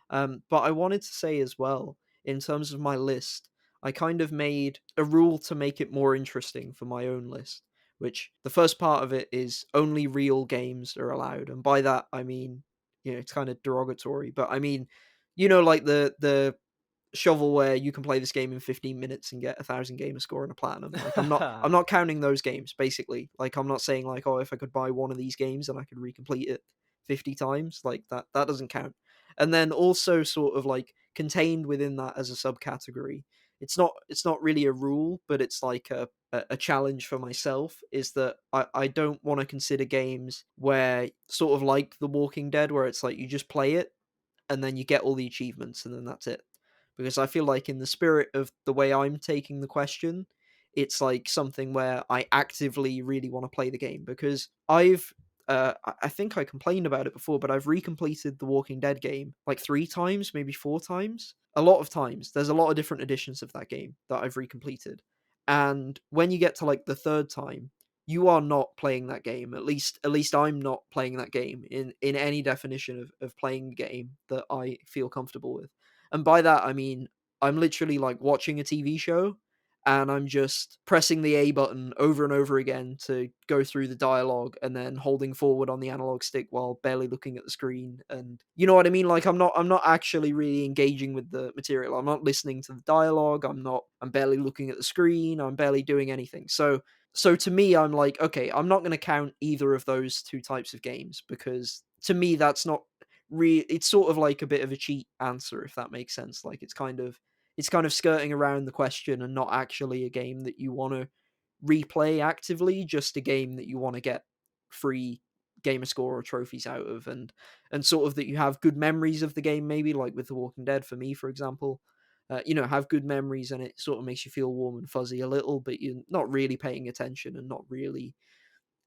Speaker 2: But I wanted to say as well, in terms of my list, I kind of made a rule to make it more interesting for my own list, which the first part of it is only real games are allowed. And by that, I mean, it's kind of derogatory, but I mean, like the shovelware you can play this game in 15 minutes and get 1,000 gamer score and a platinum. Like I'm not counting those games basically. Like I'm not saying like, oh, if I could buy one of these games and I could recomplete it 50 times, like that doesn't count. And then also sort of like contained within that as a subcategory, it's not really a rule, but it's like a challenge for myself is that I don't want to consider games where sort of like The Walking Dead where it's like you just play it and then you get all the achievements and then that's it. Because I feel like in the spirit of the way I'm taking the question, it's like something where I actively really want to play the game because I think I complained about it before, but I've recompleted the Walking Dead game like 3 times, maybe 4 times. A lot of times. There's a lot of different editions of that game that I've recompleted. And when you get to like the third time, you are not playing that game. At least I'm not playing that game in any definition of playing a game that I feel comfortable with. And by that I mean I'm literally like watching a TV show and I'm just pressing the A button over and over again to go through the dialogue and then holding forward on the analog stick while barely looking at the screen. And you know what I mean? Like I'm not actually really engaging with the material. I'm not listening to the dialogue. I'm barely looking at the screen. I'm barely doing anything. So to me, I'm like, okay, I'm not going to count either of those two types of games because to me, that's not it's sort of like a bit of a cheat answer, if that makes sense. Like it's kind of skirting around the question and not actually a game that you want to replay actively, just a game that you want to get free gamer score or trophies out of and sort of that you have good memories of the game, maybe like with The Walking Dead for me, for example. Have good memories and it sort of makes you feel warm and fuzzy a little, but you're not really paying attention and not really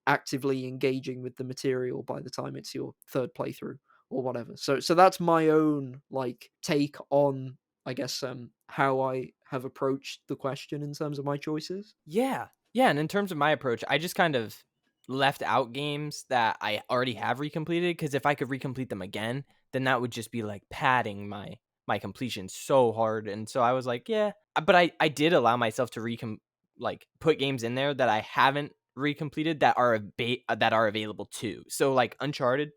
Speaker 2: actively engaging with the material by the time it's your third playthrough or whatever. So that's my own like take on I guess how I have approached the question in terms of my choices.
Speaker 1: Yeah. Yeah, and in terms of my approach, I just kind of left out games that I already have recompleted because if I could recomplete them again, then that would just be like padding my completion so hard. And so I was like, yeah, but I did allow myself to like put games in there that I haven't recompleted that are that are available too. So like Uncharted,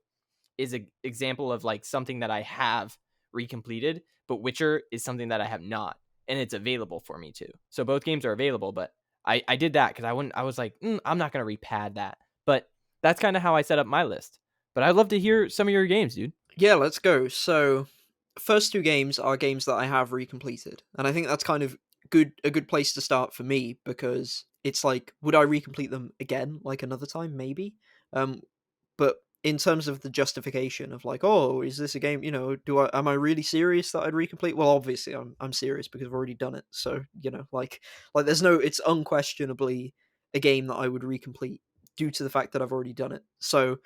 Speaker 1: is an example of like something that I have recompleted, but Witcher is something that I have not, and it's available for me too. So both games are available, but I did that because I was like, I'm not gonna repad that. But that's kind of how I set up my list. But I'd love to hear some of your games, dude.
Speaker 2: Yeah, let's go. So, first two games are games that I have recompleted, and I think that's kind of a good place to start for me because it's like, would I recomplete them again, like another time, maybe? Um, but in terms of the justification of like, oh, is this a game? You know, do I am I really serious that I'd recomplete? Well, obviously, I'm serious because I've already done it. So you know, like there's no, it's unquestionably a game that I would recomplete due to the fact that I've already done it. So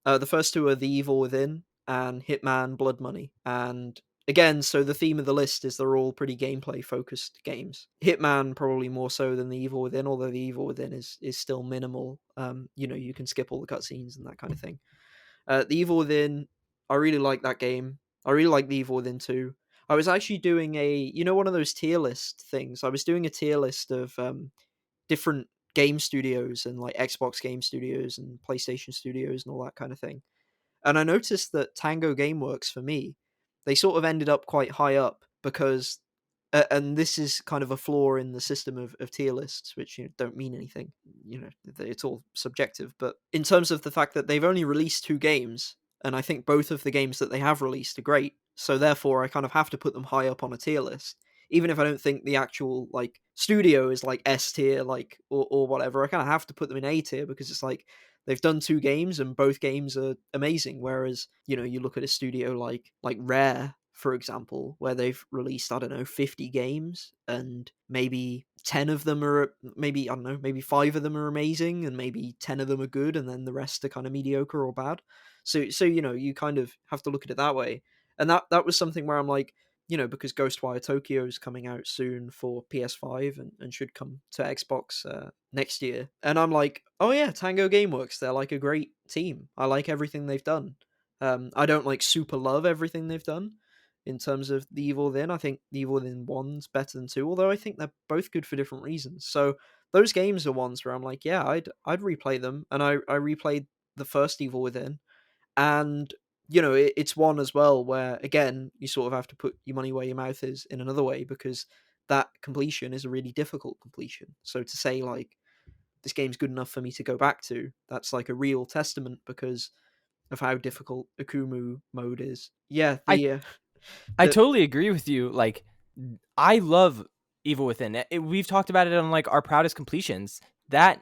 Speaker 2: the first two are The Evil Within and Hitman Blood Money. And again, so the theme of the list is they're all pretty gameplay focused games. Hitman probably more so than The Evil Within, although The Evil Within is still minimal. You know, you can skip all the cutscenes and that kind of thing. The Evil Within, I really like that game. I really like The Evil Within 2. I was actually doing one of those tier list things. I was doing a tier list of different game studios and like Xbox game studios and PlayStation studios and all that kind of thing. And I noticed that Tango Gameworks for me, they sort of ended up quite high up because, and this is kind of a flaw in the system of tier lists, which don't mean anything. You know, it's all subjective. But in terms of the fact that they've only released two games, and I think both of the games that they have released are great, so therefore I kind of have to put them high up on a tier list, even if I don't think the actual like studio is like S tier, like or whatever. I kind of have to put them in A tier because it's like they've done two games and both games are amazing. Whereas, you look at a studio like Rare, for example, where they've released, I don't know, 50 games and maybe 10 of them are, maybe, I don't know, maybe 5 of them are amazing and maybe 10 of them are good and then the rest are kind of mediocre or bad. So you kind of have to look at it that way. And that was something where I'm like, because Ghostwire Tokyo is coming out soon for PS5 and should come to Xbox next year. And I'm like, oh yeah, Tango Gameworks, they're like a great team. I like everything they've done. I don't like super love everything they've done in terms of The Evil Within. I think The Evil Within 1's better than 2, although I think they're both good for different reasons. So those games are ones where I'm like, yeah, I'd replay them. And I replayed the first Evil Within, and it's one as well where again you sort of have to put your money where your mouth is in another way because that completion is a really difficult completion. So to say like this game's good enough for me to go back to, that's like a real testament because of how difficult Akumu mode is. Yeah,
Speaker 1: I I
Speaker 2: the
Speaker 1: totally agree with you. Like, I love Evil Within. We've talked about it on like our proudest completions. That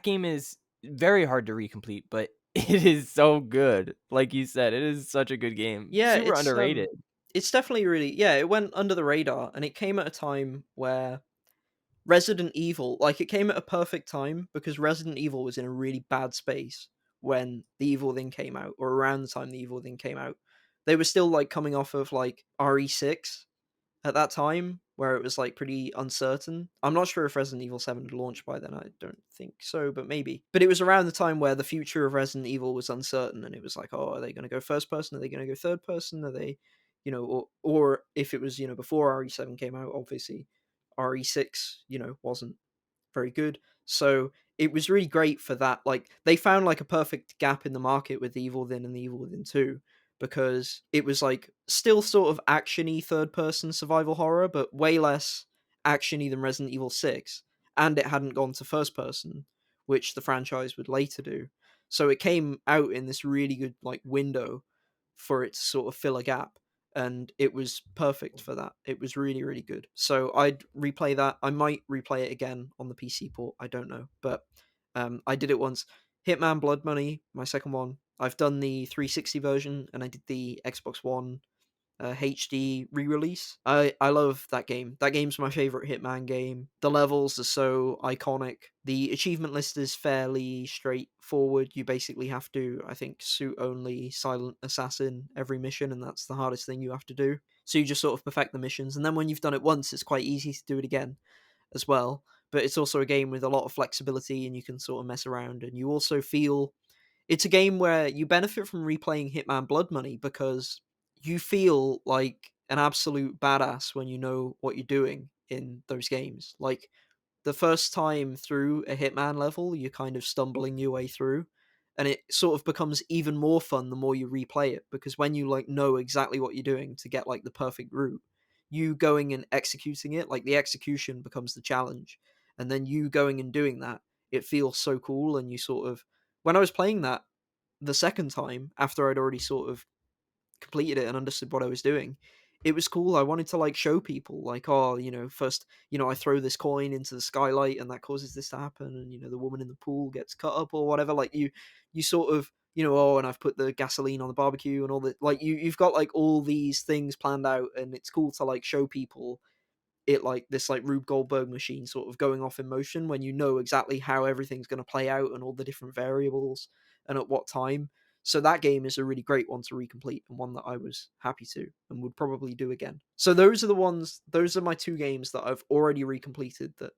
Speaker 1: game is very hard to recomplete, but it is so good. Like you said, it is such a good game.
Speaker 2: yeah,
Speaker 1: Super underrated.
Speaker 2: it's definitely really, yeah, it went under the radar and it came at a time where Resident Evil, like it came at a perfect time because Resident Evil was in a really bad space when The Evil Thing came out, or around the time The Evil Thing came out. They were still like coming off of like RE6 at that time, where it was like pretty uncertain. I'm not sure if Resident Evil 7 had launched by then. I don't think so, but maybe. But it was around the time where the future of Resident Evil was uncertain, and it was like, oh, are they going to go first person? Are they going to go third person? Are they, or if it was before RE7 came out, obviously RE6 wasn't very good. So it was really great for that. Like they found like a perfect gap in the market with the Evil Within and the Evil Within 2 because it was like still sort of actiony third person survival horror, but way less actiony than Resident Evil 6. And it hadn't gone to first person, which the franchise would later do. So it came out in this really good like window for it to sort of fill a gap, and it was perfect for that. It was really, really good. So I'd replay that. I might replay it again on the PC port. I don't know, but I did it once. Hitman Blood Money, my second one. I've done the 360 version, and I did the Xbox One HD re-release. I love that game. That game's my favorite Hitman game. The levels are so iconic. The achievement list is fairly straightforward. You basically have to, I think, suit only silent assassin every mission, and that's the hardest thing you have to do. So you just sort of perfect the missions, and then when you've done it once, it's quite easy to do it again as well. But it's also a game with a lot of flexibility, and you can sort of mess around, and you also feel it's a game where you benefit from replaying Hitman Blood Money because you feel like an absolute badass when you know what you're doing in those games. Like the first time through a Hitman level, you're kind of stumbling your way through, and it sort of becomes even more fun the more you replay it, because when you like know exactly what you're doing to get like the perfect route, you going and executing it, like the execution becomes the challenge, and then you going and doing that, it feels so cool. And you sort of, when I was playing that the second time after I'd already sort of completed it and understood what I was doing, it was cool. I wanted to like show people, like, oh, first, I throw this coin into the skylight and that causes this to happen, and the woman in the pool gets cut up or whatever. Like you sort of, oh, and I've put the gasoline on the barbecue and all that. Like you've got like all these things planned out, and it's cool to like show people it like this like Rube Goldberg machine sort of going off in motion when you know exactly how everything's going to play out and all the different variables and at what time. So that game is a really great one to recomplete, and one that I was happy to and would probably do again. So those are my two games that I've already recompleted that,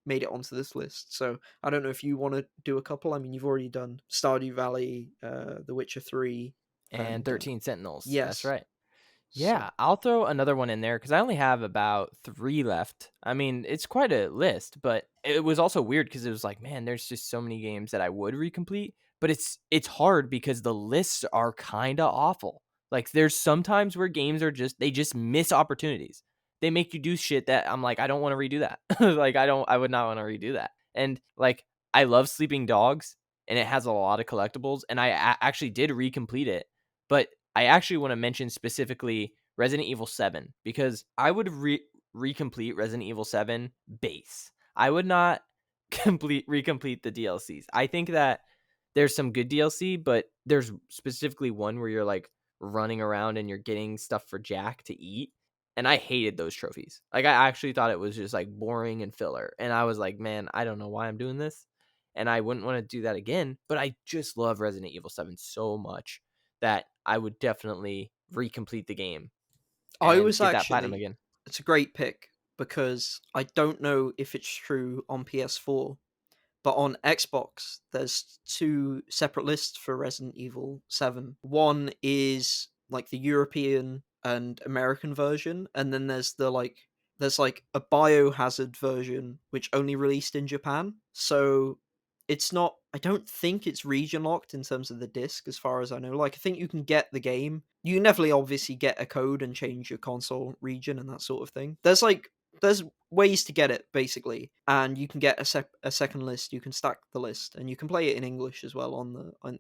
Speaker 2: made it onto this list. So I don't know if you want to do a couple. I mean, you've already done Stardew Valley, The Witcher 3,
Speaker 1: And
Speaker 2: and
Speaker 1: 13 Sentinels. That's
Speaker 2: yes.
Speaker 1: right.
Speaker 2: So
Speaker 1: Yeah, I'll throw another one in there because I only have about 3 left. I mean, it's quite a list, but it was also weird because it was like, man, there's just so many games that I would recomplete, but it's hard because the lists are kind of awful. Like there's sometimes where games are they just miss opportunities. They make you do shit that I'm like, I don't want to redo that. Like I would not want to redo that. And like I love Sleeping Dogs and it has a lot of collectibles and actually did recomplete it, but I actually want to mention specifically Resident Evil 7 because I would recomplete Resident Evil 7 base. I would not recomplete the DLCs. I think that there's some good DLC, but there's specifically one where you're like running around and you're getting stuff for Jack to eat. And I hated those trophies. Like I actually thought it was just like boring and filler. And I was like, man, I don't know why I'm doing this. And I wouldn't want to do that again. But I just love Resident Evil 7 so much that I would definitely recomplete the game
Speaker 2: I
Speaker 1: and
Speaker 2: was
Speaker 1: get that platinum
Speaker 2: actually,
Speaker 1: again.
Speaker 2: it's a great pick because I don't know if it's true on PS4, but on Xbox, there's two separate lists for Resident Evil 7. One is like the European and American version, and then there's like a biohazard version which only released in Japan. So it's not, I don't think it's region locked in terms of the disc as far as I know. Like I think you can get the game. You can definitely obviously get a code and change your console region and that sort of thing. There's ways to get it basically, and you can get a second list. You can stack the list, and you can play it in English as well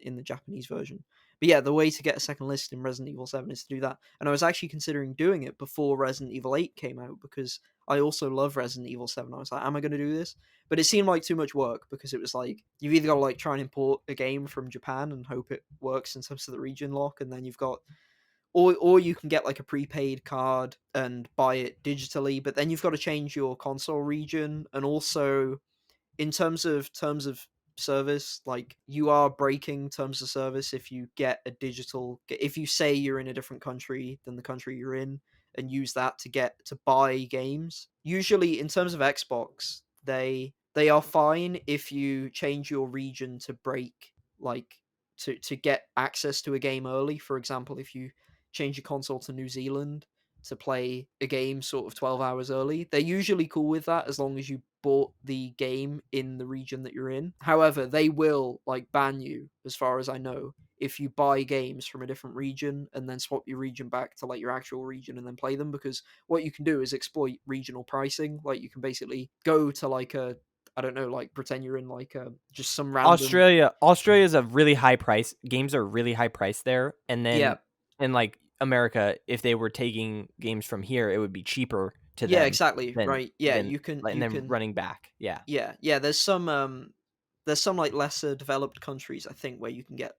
Speaker 2: in the Japanese version. But yeah, the way to get a second list in Resident Evil 7 is to do that. And I was actually considering doing it before Resident Evil 8 came out because I also love Resident Evil 7. I was like, am I going to do this? But it seemed like too much work because it was like you've either got to like try and import a game from Japan and hope it works in terms of the region lock, and then you've got, or you can get like a prepaid card and buy it digitally, but then you've got to change your console region. And also in terms of service, like you are breaking terms of service if you get a digital, if you say you're in a different country than the country you're in and use that to buy games. Usually in terms of Xbox, they are fine if you change your region to break, like to get access to a game early. For example, if you change your console to New Zealand to play a game sort of 12 hours early, they're usually cool with that as long as you bought the game in the region that you're in. However, they will like ban you, as far as I know, if you buy games from a different region and then swap your region back to like your actual region and then play them, because what you can do is exploit regional pricing. Like you can basically go to like a, I don't know, like pretend you're in like a just some random.
Speaker 1: Australia's a really high price. Games are really high price there. And
Speaker 2: Yeah,
Speaker 1: then in like America, if they were taking games from here, it would be cheaper to
Speaker 2: yeah,
Speaker 1: them
Speaker 2: exactly,
Speaker 1: than
Speaker 2: right. Yeah,
Speaker 1: than and
Speaker 2: you
Speaker 1: then
Speaker 2: can
Speaker 1: running back. Yeah.
Speaker 2: yeah, yeah, there's some like lesser developed countries I think where you can get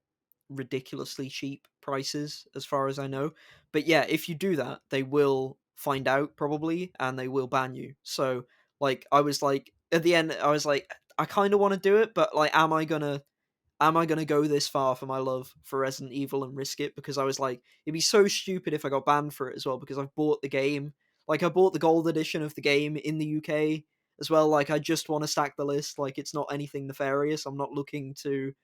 Speaker 2: ridiculously cheap prices as far as I know. But yeah, if you do that, they will find out probably and they will ban you. So like I was like at the end I was like I kind of want to do it, but like am I gonna go this far for my love for Resident Evil and risk it? Because I was like, it'd be so stupid if I got banned for it as well. Because I've bought the game, like I bought the gold edition of the game in the UK as well. Like I just want to stack the list. Like it's not anything nefarious. I'm not looking to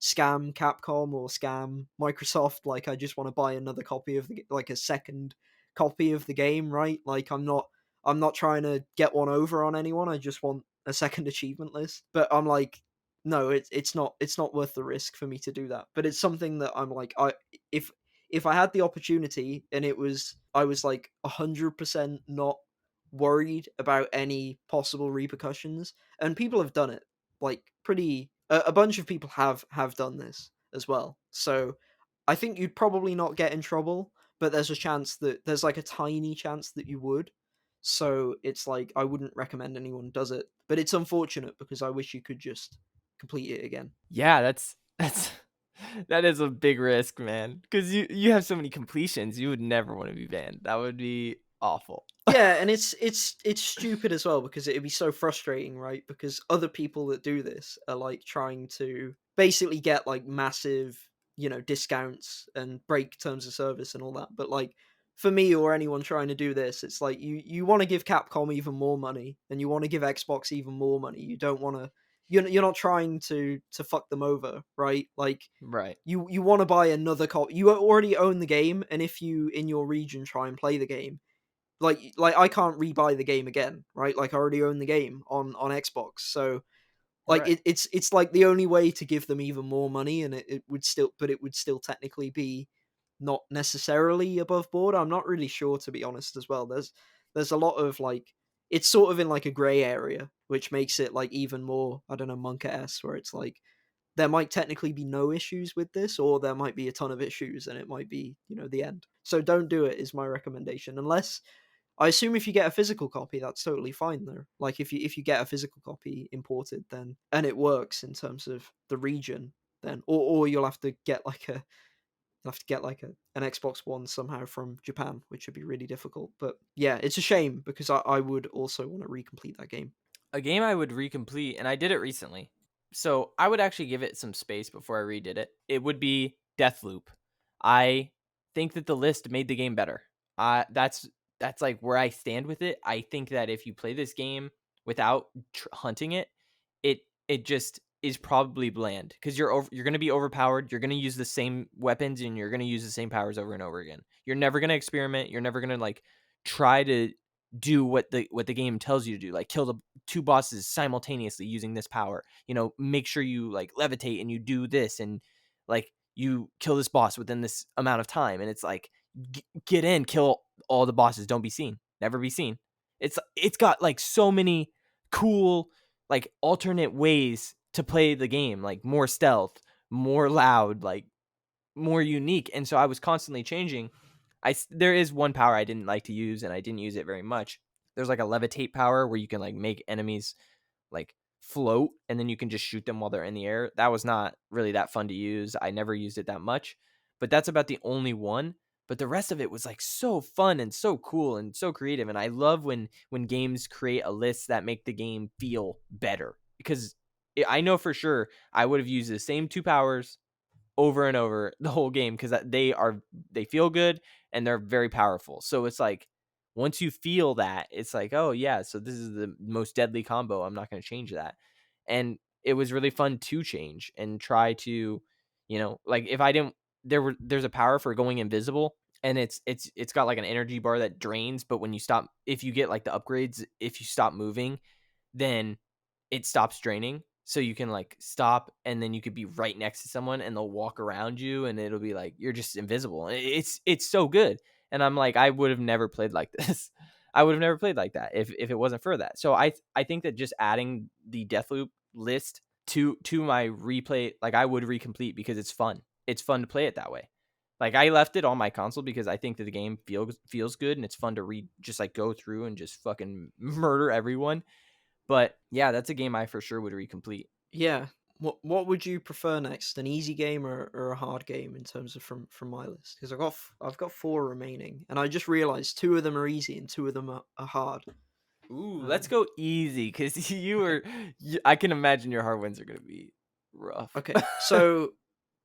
Speaker 2: scam Capcom or scam Microsoft. Like I just want to buy another copy of like a second copy of the game. Right? Like I'm not trying to get one over on anyone. I just want a second achievement list. But I'm like, no, it's not worth the risk for me to do that. But it's something that I'm like, if if I had the opportunity and I was like 100% not worried about any possible repercussions, and people have done it, like pretty a bunch of people have done this as well. So I think you'd probably not get in trouble, but there's a chance that there's like a tiny chance that you would. So it's like I wouldn't recommend anyone does it, but it's unfortunate because I wish you could just complete it again.
Speaker 1: Yeah, that's that is a big risk, man. Because you have so many completions, you would never want to be banned. That would be awful.
Speaker 2: Yeah, and it's stupid as well because it'd be so frustrating, right? Because other people that do this are like trying to basically get like massive, discounts and break terms of service and all that. But like for me or anyone trying to do this, it's like you want to give Capcom even more money and you want to give Xbox even more money. You don't want to you're not trying to fuck them over, right? Like
Speaker 1: Right.
Speaker 2: you want to buy another copy. You already own the game, and if you in your region try and play the game, like I can't rebuy the game again, right? Like I already own the game on Xbox, so like
Speaker 1: Right.
Speaker 2: it's like the only way to give them even more money, and it would still, but it would still technically be not necessarily above board. I'm not really sure, to be honest. As well, there's a lot of like it's sort of in like a gray area, which makes it like even more, I don't know, Monka s, where it's like there might technically be no issues with this, or there might be a ton of issues, and it might be the end. So don't do it is my recommendation, unless I assume if you get a physical copy, that's totally fine though. Like if you get a physical copy imported, then and it works in terms of the region, then or you'll have to get like an Xbox One somehow from Japan, which would be really difficult. But yeah, it's a shame because I would also want to recomplete that game.
Speaker 1: A game I would recomplete, and I did it recently, so I would actually give it some space before I redid it. It would be Deathloop. I think that the list made the game better. That's like where I stand with it. I think that if you play this game without hunting it, it just is probably bland because you're going to be overpowered. You're going to use the same weapons and you're going to use the same powers over and over again. You're never going to experiment. You're never going to like try to do what the game tells you to do, like kill the two bosses simultaneously using this power. Make sure you like levitate and you do this, and like you kill this boss within this amount of time, and it's like get in, kill all the bosses, don't be seen, never be seen. It's got like so many cool like alternate ways to play the game, like more stealth, more loud, like more unique. And so I was constantly changing. There is one power I didn't like to use, and I didn't use it very much. There's like a levitate power where you can like make enemies like float, and then you can just shoot them while they're in the air. That was not really that fun to use. I never used it that much, but that's about the only one. But the rest of it was like so fun and so cool and so creative, and I love when games create a list that make the game feel better, because I know for sure I would have used the same two powers over and over the whole game because they feel good and they're very powerful. So it's like once you feel that, it's like, oh yeah, so this is the most deadly combo. I'm not going to change that. And it was really fun to change and try to, like if I didn't, there's a power for going invisible, and it's got like an energy bar that drains, but when you stop, if you get like the upgrades, if you stop moving, then it stops draining. So you can like stop, and then you could be right next to someone and they'll walk around you and it'll be like you're just invisible. It's so good. And I'm like, I would have never played like this. I would have never played like that if it wasn't for that. So I think that just adding the Deathloop list to my replay, like I would recomplete because it's fun. It's fun to play it that way. Like I left it on my console because I think that the game feels good and it's fun to just like go through and just fucking murder everyone. But yeah, that's a game I for sure would recomplete.
Speaker 2: Yeah. What would you prefer next? An easy game or a hard game in terms of from my list? Because I've got four remaining, and I just realized two of them are easy and two of them are hard.
Speaker 1: Ooh, let's
Speaker 2: Um,
Speaker 1: go easy because
Speaker 2: okay,
Speaker 1: I can imagine your hard ones are gonna be rough.
Speaker 2: okay. So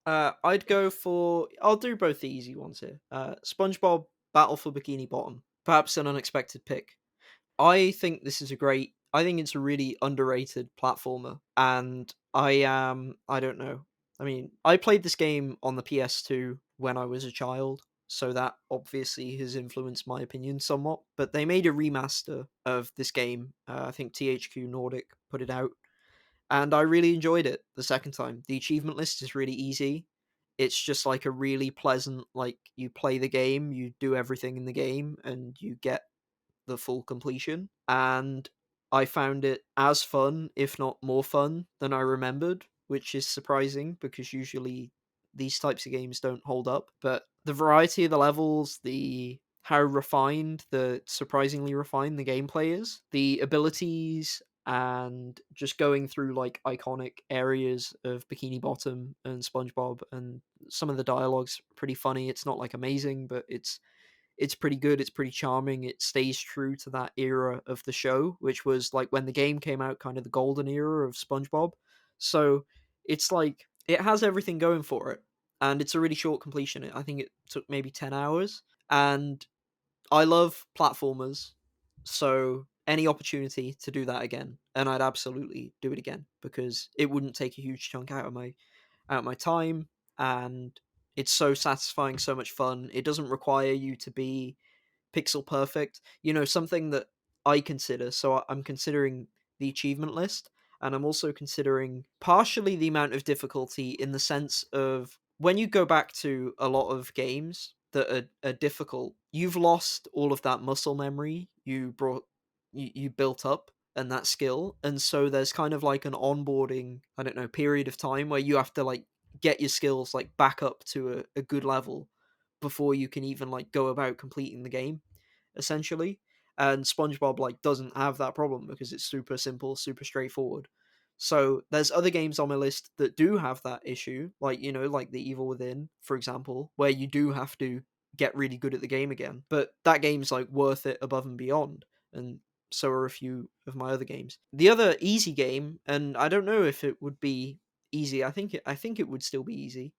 Speaker 2: I'd go for I'll do both the easy ones here. SpongeBob Battle for Bikini Bottom, perhaps an unexpected pick. I think it's a really underrated platformer, and I don't know. I mean, I played this game on the PS2 when I was a child, so that obviously has influenced my opinion somewhat. But they made a remaster of this game. I think THQ Nordic put it out, and I really enjoyed it the second time. The achievement list is really easy. It's just like a really pleasant, like, you play the game, you do everything in the game, and you get the full completion. And I found it as fun, if not more fun, than I remembered, which is surprising because usually these types of games don't hold up. But the variety of the levels, the how refined, the surprisingly refined the gameplay is, the abilities, and just going through like iconic areas of Bikini Bottom and SpongeBob, and some of the dialogue's pretty funny. It's not like amazing, but it's pretty good. It's pretty charming. It stays true to that era of the show, which was like when the game came out, kind of the golden era of SpongeBob. So it's like it has everything going for it, and it's a really short completion. I think it took maybe 10 hours, and I love platformers, so any opportunity to do that again, and I'd absolutely do it again because it wouldn't take a huge chunk out of my time, and it's so satisfying, so much fun. It doesn't require you to be pixel perfect. Something that I consider. So I'm considering the achievement list, and I'm also considering partially the amount of difficulty in the sense of when you go back to a lot of games that are difficult, you've lost all of that muscle memory you built up and that skill. And so there's kind of like an onboarding, I don't know, period of time where you have to like get your skills like back up to a good level before you can even like go about completing the game, essentially. And SpongeBob like doesn't have that problem because it's super simple, super straightforward. So there's other games on my list that do have that issue, like like The Evil Within, for example, where you do have to get really good at the game again. But that game's like worth it above and beyond, and so are a few of my other games. The other easy game, and I don't know if it would be easy. I think it would still be easy,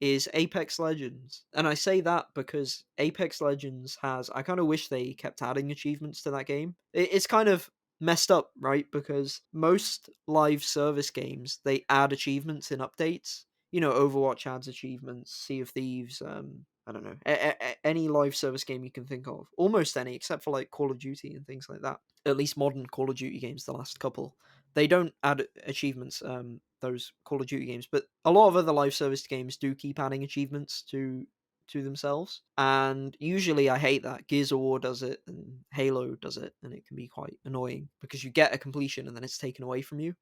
Speaker 2: is Apex Legends. And I say that because Apex Legends has, I kind of wish they kept adding achievements to that game. It's kind of messed up, right? Because most live service games, they add achievements in updates. Overwatch adds achievements, Sea of Thieves, I don't know, any live service game you can think of. Almost any, except for like Call of Duty and things like that. At least modern Call of Duty games, the last couple. They don't add achievements, those Call of Duty games, but a lot of other live service games do keep adding achievements to themselves. And usually I hate that. Gears of War does it and Halo does it, and it can be quite annoying because you get a completion and then it's taken away from you.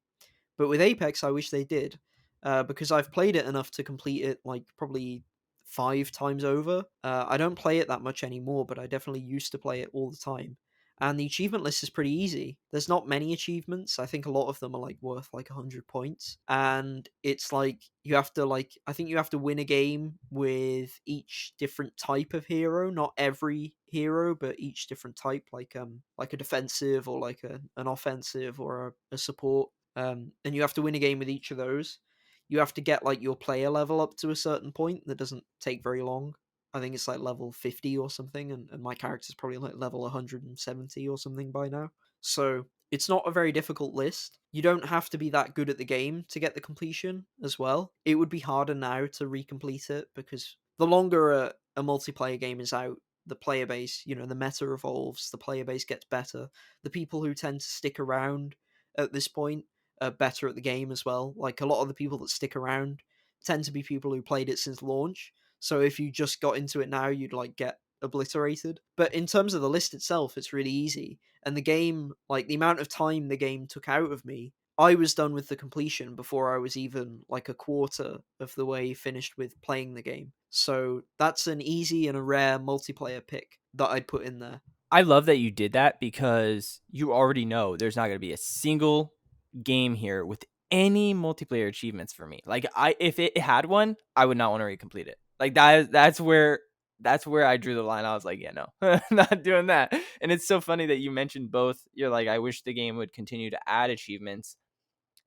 Speaker 2: But with Apex, I wish they did, because I've played it enough to complete it like probably 5 times over. I don't play it that much anymore, but I definitely used to play it all the time. And the achievement list is pretty easy. There's not many achievements. I think a lot of them are like worth like 100 points, and it's like you have to like I think you have to win a game with each different type of hero. Not every hero, but each different type, like a defensive or like an offensive or a support, and you have to win a game with each of those. You have to get like your player level up to a certain point that doesn't take very long. I think it's like level 50 or something, and my character's probably like level 170 or something by now. So it's not a very difficult list. You don't have to be that good at the game to get the completion as well. It would be harder now to recomplete it because the longer a multiplayer game is out, the player base, the meta evolves, the player base gets better. The people who tend to stick around at this point better at the game as well. Like a lot of the people that stick around tend to be people who played it since launch. So if you just got into it now, you'd like get obliterated. But in terms of the list itself, it's really easy. And the game, like the amount of time the game took out of me, I was done with the completion before I was even like a quarter of the way finished with playing the game. So that's an easy and a rare multiplayer pick that I'd put in there.
Speaker 1: I love that you did that because you already know there's not going to be a single game here with any multiplayer achievements for me. Like if it had one, I would not want to recomplete it. Like that's where I drew the line. I was like, yeah, no, not doing that. And it's so funny that you mentioned both. You're like, I wish the game would continue to add achievements,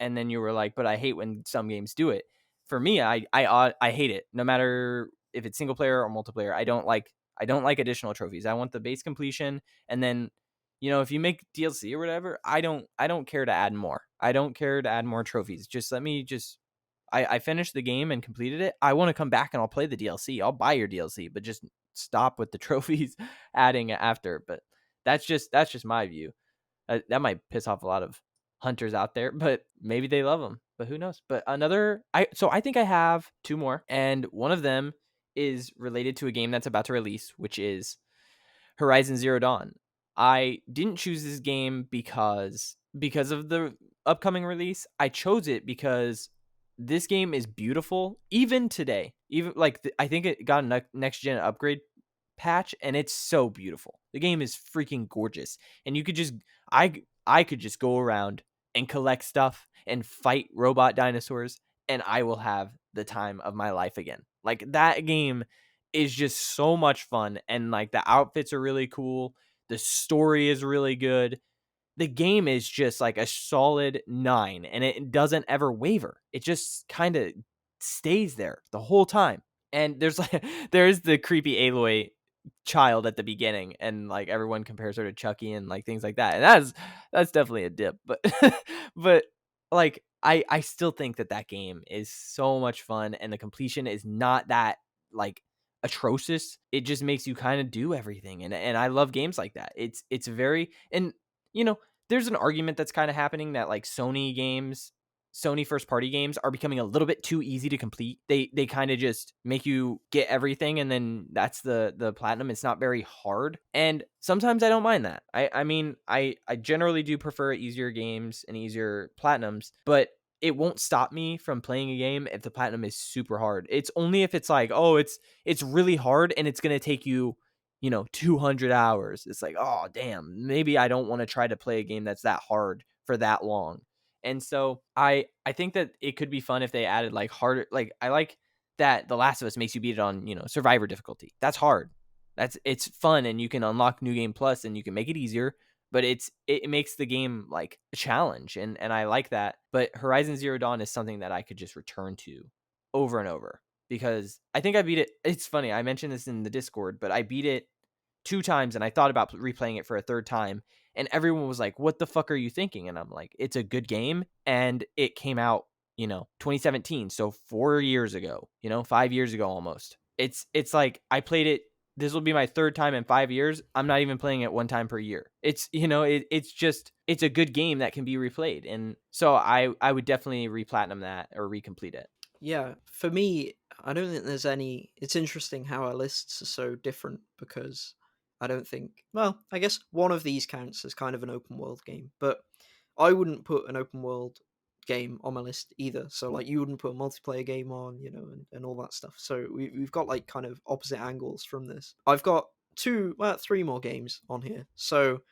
Speaker 1: and then you were like, but I hate when some games do it. For me, I hate it. No matter if it's single player or multiplayer, I don't like additional trophies. I want the base completion, and then if you make DLC or whatever, I don't care to add more. I don't care to add more trophies. Just let me just I finished the game and completed it. I want to come back and I'll play the DLC. I'll buy your DLC, but just stop with the trophies adding after. But that's just my view. That might piss off a lot of hunters out there, but maybe they love them. But who knows? But another, I think I have two more, and one of them is related to a game that's about to release, which is Horizon Zero Dawn. I didn't choose this game because of the upcoming release. I chose it because this game is beautiful even today. Even like I think it got a next gen upgrade patch and it's so beautiful. The game is freaking gorgeous. And you could just I could just go around and collect stuff and fight robot dinosaurs and I will have the time of my life again. Like that game is just so much fun and like the outfits are really cool. The story is really good. The game is just like a solid 9 and it doesn't ever waver. It just kind of stays there the whole time. And there's like there's the creepy Aloy child at the beginning and like everyone compares her to Chucky and like things like that. And that's definitely a dip, but but like I still think that that game is so much fun and the completion is not that like atrocious. It just makes you kind of do everything and I love games like that. It's very and you know, there's an argument that's kind of happening that like Sony first party games are becoming a little bit too easy to complete. They kind of just make you get everything and then that's the platinum. It's not very hard. And sometimes I don't mind that. I mean, I generally do prefer easier games and easier platinums, but it won't stop me from playing a game if the platinum is super hard. It's only if it's like, oh, it's really hard and it's going to take you 200 hours. It's like, oh, damn, maybe I don't want to try to play a game that's that hard for that long. And so I think that it could be fun if they added like harder. Like I like that The Last of Us makes you beat it on survivor difficulty. That's hard. It's fun and you can unlock New Game Plus and you can make it easier. But it makes the game like a challenge and I like that. But Horizon Zero Dawn is something that I could just return to over and over because I think I beat it. It's funny. I mentioned this in the Discord, but I beat it two times and I thought about replaying it for a third time and everyone was like, "What the fuck are you thinking?" And I'm like, "It's a good game and it came out, 2017, so 4 years ago, 5 years ago almost." It's like I played it this will be my third time in 5 years. I'm not even playing it one time per year. It's just it's a good game that can be replayed. And so I would definitely replatinum that or recomplete it.
Speaker 2: Yeah, for me, I don't think there's any. It's interesting how our lists are so different because I don't think. Well, I guess one of these counts as kind of an open world game, but I wouldn't put an open world game on my list either. So, like, you wouldn't put a multiplayer game on, and all that stuff. So, we've got like kind of opposite angles from this. I've got three more games on here. So,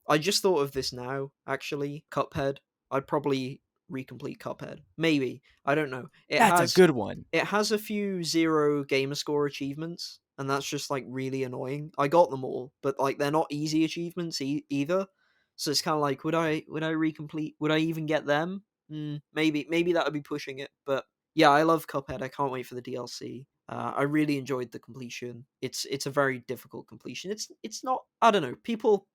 Speaker 2: I just thought of this now, actually. Cuphead. I'd probably recomplete Cuphead. Maybe. I don't know. It
Speaker 1: That's a
Speaker 2: has
Speaker 1: good one.
Speaker 2: it has a few zero gamer score achievements, and that's just like really annoying. I got them all, but like they're not easy achievements either. So it's kind of like, would I recomplete? Would I even get them? Maybe that would be pushing it, but yeah, I love Cuphead. I can't wait for the DLC. I really enjoyed the completion. It's a very difficult completion. It's not. I don't know. People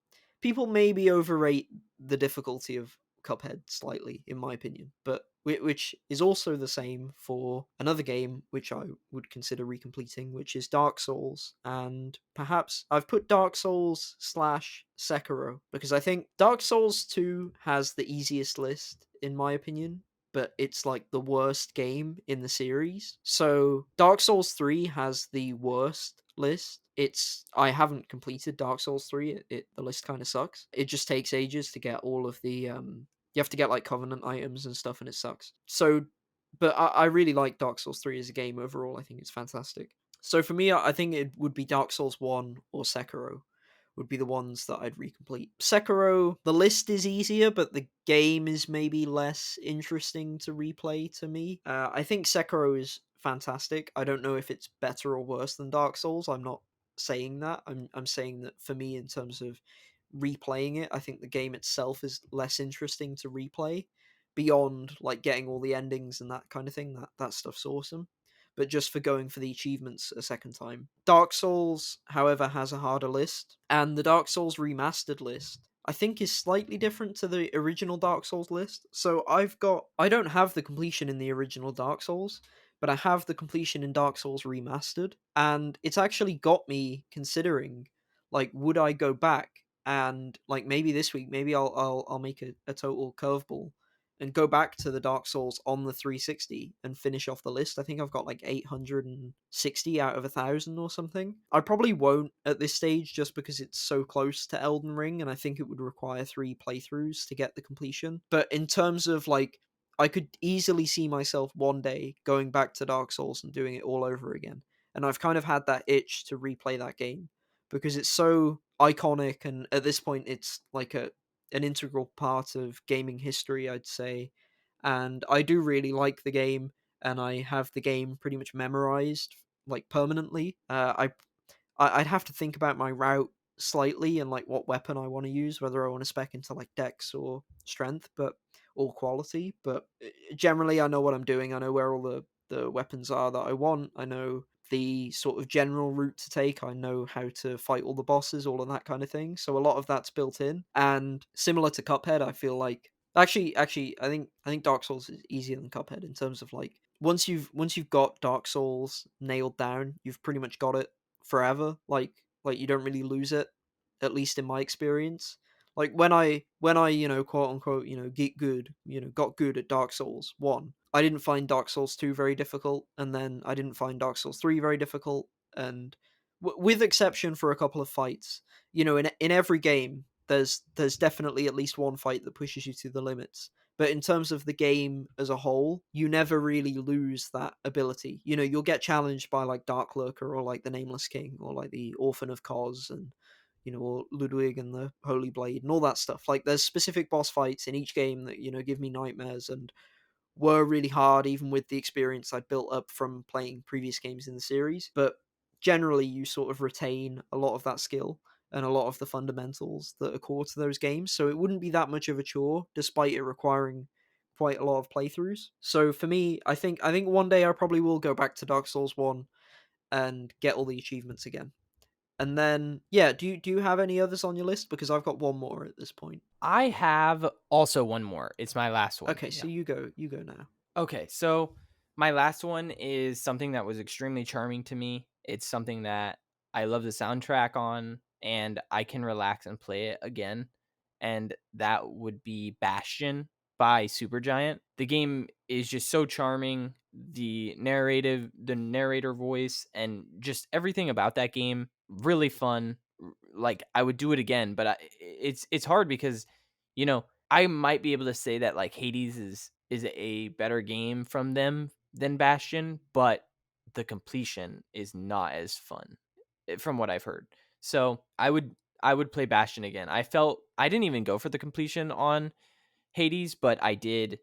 Speaker 2: maybe overrate the difficulty of Cuphead slightly, in my opinion, but which is also the same for another game which I would consider recompleting, which is Dark Souls. And perhaps I've put Dark Souls slash Sekiro because I think Dark Souls 2 has the easiest list, in my opinion, but it's like the worst game in the series. So Dark Souls 3 has the worst list. I haven't completed Dark Souls 3. The list kind of sucks. It just takes ages to get all of the you have to get like Covenant items and stuff, and it sucks. So, but I really like Dark Souls 3 as a game overall. I think it's fantastic. So for me, I think it would be Dark Souls 1 or Sekiro would be the ones that I'd recomplete. Sekiro, the list is easier, but the game is maybe less interesting to replay to me. I think Sekiro is fantastic. I don't know if it's better or worse than Dark Souls. I'm not saying that. I'm saying that for me, in terms of replaying it, I think the game itself is less interesting to replay beyond like getting all the endings and that kind of thing. That stuff's awesome. But just for going for the achievements a second time. Dark Souls, however, has a harder list, and the Dark Souls remastered list I think is slightly different to the original Dark Souls list. So I don't have the completion in the original Dark Souls, but I have the completion in Dark Souls remastered, and it's actually got me considering, like, would I go back and like maybe this week, maybe I'll make a total curveball and go back to the Dark Souls on the 360 and finish off the list. I think I've got like 860 out of 1,000 or something. I probably won't at this stage just because it's so close to Elden Ring, and I think it would require 3 playthroughs to get the completion. But in terms of like, I could easily see myself one day going back to Dark Souls and doing it all over again. And I've kind of had that itch to replay that game because it's so iconic, and at this point it's like an integral part of gaming history, I'd say. And I do really like the game, and I have the game pretty much memorized like permanently. I'd have to think about my route slightly and like what weapon I want to use, whether I want to spec into like dex or strength, but or quality. But generally, I know what I'm doing. I know where all the weapons are that I want. I know the sort of general route to take. I know how to fight all the bosses, all of that kind of thing. So a lot of that's built in. And similar to Cuphead, I feel like actually, I think Dark Souls is easier than Cuphead in terms of like once you've got Dark Souls nailed down, you've pretty much got it forever. Like you don't really lose it, at least in my experience. Like when I quote unquote get good, got good at Dark Souls 1. I didn't find Dark Souls 2 very difficult, and then I didn't find Dark Souls 3 very difficult, and with exception for a couple of fights, in every game there's definitely at least one fight that pushes you to the limits. But in terms of the game as a whole, you never really lose that ability. You'll get challenged by like Dark Lurker or like the Nameless King or like the Orphan of Kos and or Ludwig and the Holy Blade and all that stuff. Like there's specific boss fights in each game that give me nightmares and were really hard, even with the experience I'd built up from playing previous games in the series. But generally, you sort of retain a lot of that skill and a lot of the fundamentals that are core to those games. So it wouldn't be that much of a chore, despite it requiring quite a lot of playthroughs. So for me, I think one day I probably will go back to Dark Souls 1 and get all the achievements again. And then, yeah, do you have any others on your list? Because I've got one more at this point.
Speaker 1: I have also one more. It's my last one.
Speaker 2: Okay, so
Speaker 1: Yeah.
Speaker 2: you go now.
Speaker 1: Okay, so my last one is something that was extremely charming to me. It's something that I love the soundtrack on, and I can relax and play it again. And that would be Bastion by Supergiant. The game is just so charming. The narrator voice, and just everything about that game, really fun. Like I would do it again, but it's hard because I might be able to say that like Hades is a better game from them than Bastion, but the completion is not as fun from what I've heard. So I would play Bastion again. I didn't even go for the completion on Hades, but I did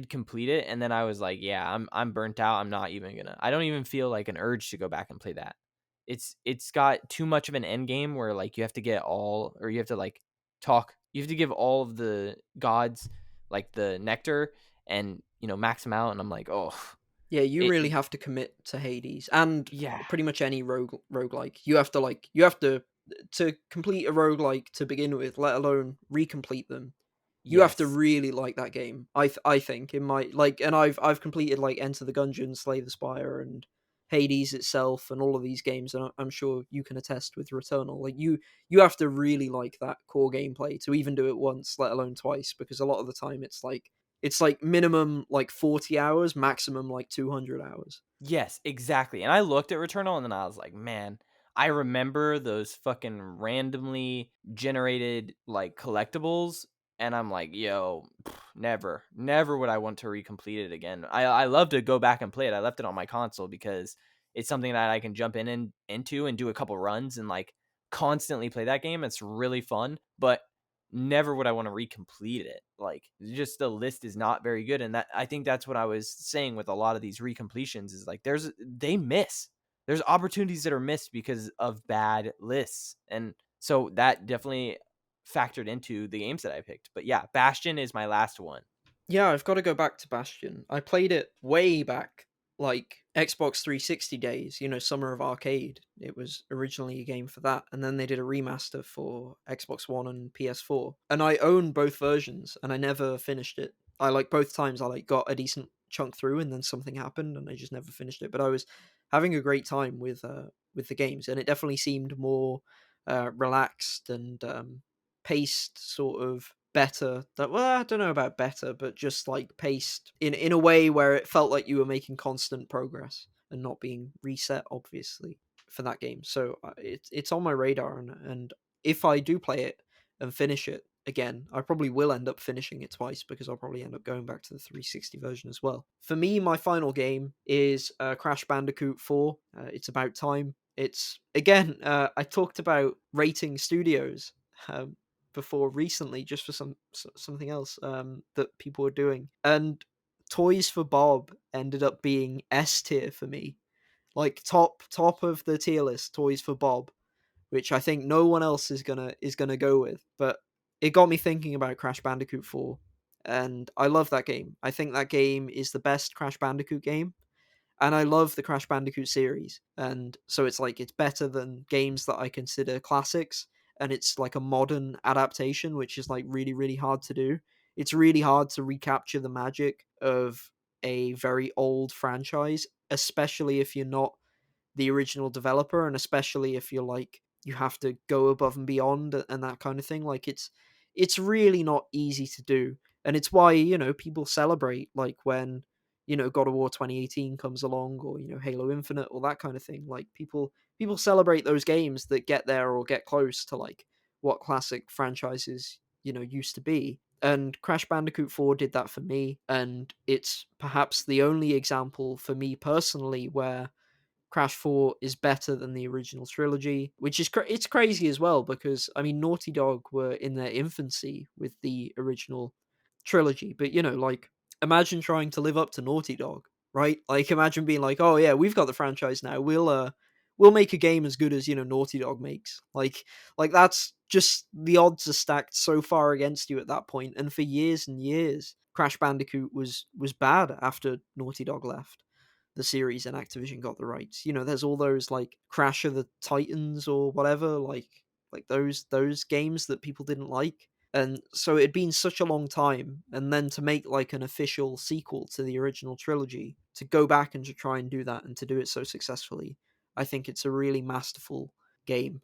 Speaker 1: complete it, and then I was like, yeah, I'm burnt out. I'm not even gonna. I don't even feel like an urge to go back and play that. It's got too much of an end game where like you have to get all, or you have to like talk. You have to give all of the gods like the nectar and max them out, and I'm like, oh,
Speaker 2: Yeah, you
Speaker 1: it
Speaker 2: really have to commit to Hades and
Speaker 1: yeah,
Speaker 2: pretty much any roguelike. You have to complete a roguelike to begin with, let alone recomplete them. You have to
Speaker 1: yes.
Speaker 2: really like that game. I think in my like, and I've completed like Enter the Gungeon, Slay the Spire, and Hades itself, and all of these games, and I'm sure you can attest with Returnal. Like you have to really like that core gameplay to even do it once, let alone twice, because a lot of the time it's like minimum like 40 hours, maximum like 200 hours.
Speaker 1: Yes, exactly. And I looked at Returnal and then I was like, man, I remember those fucking randomly generated like collectibles. And I'm like, yo, never, never would I want to recomplete it again. I love to go back and play it. I left it on my console because it's something that I can jump in and into and do a couple runs and like constantly play that game. It's really fun. But never would I want to recomplete it. Like just the list is not very good, and that I think that's what I was saying with a lot of these recompletions is like they miss. There's opportunities that are missed because of bad lists, and so that definitely factored into the games that I picked. But yeah, Bastion is my last one.
Speaker 2: Yeah, I've got to go back to Bastion. I played it way back, like Xbox 360 days, Summer of Arcade. It was originally a game for that, and then they did a remaster for Xbox One and PS4. And I own both versions, and I never finished it. I like both times I like got a decent chunk through, and then something happened, and I just never finished it. But I was having a great time with the games, and it definitely seemed more relaxed and paced sort of better. That, well, I don't know about better, but just like paced in a way where it felt like you were making constant progress and not being reset, obviously, for that game. So it's on my radar, and if I do play it and finish it again, I probably will end up finishing it twice because I'll probably end up going back to the 360 version as well. For me, my final game is Crash Bandicoot 4. It's about time. It's again, I talked about rating studios um, before recently, just for something else that people were doing, and Toys for Bob ended up being S tier for me, like top of the tier list. Toys for Bob, which I think no one else is gonna go with, but it got me thinking about Crash Bandicoot 4, and I love that game. I think that game is the best Crash Bandicoot game, and I love the Crash Bandicoot series, and so it's like it's better than games that I consider classics, and it's like a modern adaptation, which is like really really hard to do. It's really hard to recapture the magic of a very old franchise, especially if you're not the original developer, and especially if you're like you have to go above and beyond and that kind of thing. Like it's really not easy to do, and it's why people celebrate like when God of War 2018 comes along, or Halo Infinite, or that kind of thing. Like people celebrate those games that get there or get close to like what classic franchises used to be. And Crash Bandicoot 4 did that for me, and it's perhaps the only example for me personally where Crash 4 is better than the original trilogy, which is it's crazy as well because I mean Naughty Dog were in their infancy with the original trilogy, but like imagine trying to live up to Naughty Dog, right? Like imagine being like, "Oh yeah, we've got the franchise now. We'll make a game as good as, Naughty Dog makes." Like that's just the odds are stacked so far against you at that point, and for years and years Crash Bandicoot was bad after Naughty Dog left the series and Activision got the rights. There's all those like Crash of the Titans or whatever, like those games that people didn't like. And so it'd been such a long time, and then to make like an official sequel to the original trilogy, to go back and to try and do that and to do it so successfully, I think it's a really masterful game.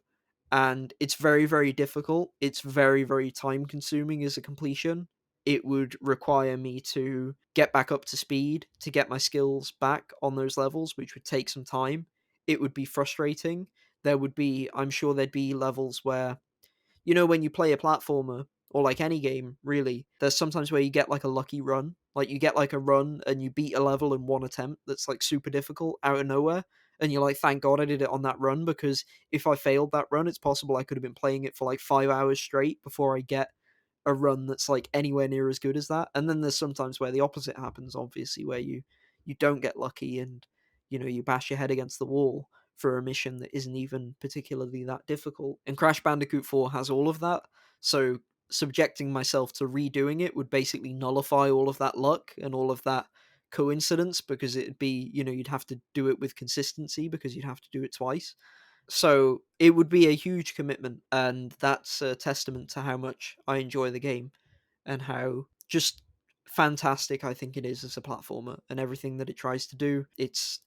Speaker 2: And it's very, very difficult. It's very, very time consuming as a completion. It would require me to get back up to speed, to get my skills back on those levels, which would take some time. It would be frustrating. I'm sure there'd be levels where when you play a platformer or like any game, really, there's sometimes where you get like a lucky run. Like you get like a run and you beat a level in one attempt that's like super difficult out of nowhere. And you're like, thank God I did it on that run, because if I failed that run, it's possible I could have been playing it for like 5 hours straight before I get a run that's like anywhere near as good as that. And then there's sometimes where the opposite happens, obviously, where you don't get lucky and you bash your head against the wall for a mission that isn't even particularly that difficult. And Crash Bandicoot 4 has all of that. So subjecting myself to redoing it would basically nullify all of that luck and all of that coincidence, because it'd be, you'd have to do it with consistency because you'd have to do it twice. So it would be a huge commitment, and that's a testament to how much I enjoy the game and how just fantastic I think it is as a platformer and everything that it tries to do. It's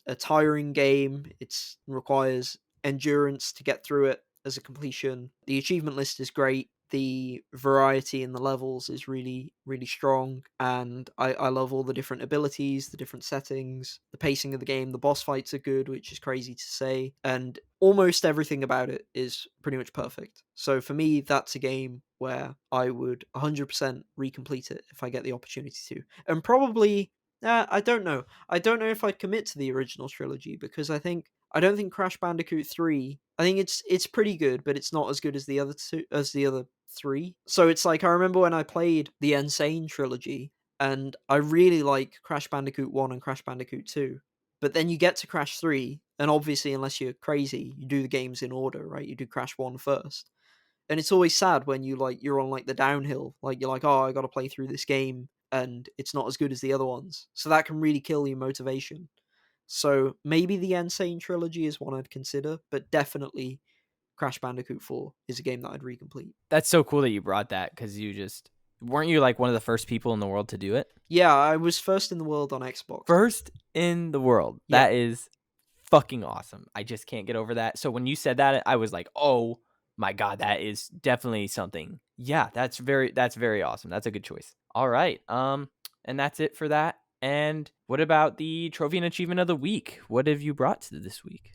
Speaker 2: a tiring game. It requires endurance to get through it as a completion. The achievement list is great. The variety in the levels is really, really strong, and I love all the different abilities, the different settings, the pacing of the game. The boss fights are good, which is crazy to say, and almost everything about it is pretty much perfect. So for me, that's a game where I would 100% recomplete it if I get the opportunity to. And probably, I don't know. I don't know if I'd commit to the original trilogy, because I don't think Crash Bandicoot 3, I think it's pretty good, but it's not as good as the other three. So it's like I remember when I played the Insane trilogy, and I really like Crash Bandicoot 1 and Crash Bandicoot 2. But then you get to Crash 3, and obviously, unless you're crazy, you do the games in order, right? You do Crash 1 first. And it's always sad when you're on like the downhill, like you're like, oh, I got to play through this game, and it's not as good as the other ones. So that can really kill your motivation. So maybe the Insane trilogy is one I'd consider, but definitely Crash Bandicoot 4 is a game that I'd recomplete.
Speaker 1: That's so cool that you brought that, because you just weren't you like one of the first people in the world to do it?
Speaker 2: Yeah, I was first in the world on Xbox.
Speaker 1: First in the world.
Speaker 2: Yeah.
Speaker 1: That is fucking awesome. I just can't get over that. So when you said that, I was like, oh My God, that is definitely something. Yeah, that's very awesome. That's a good choice. All right. And that's it for that. And what about the trophy and achievement of the week? What have you brought to this week?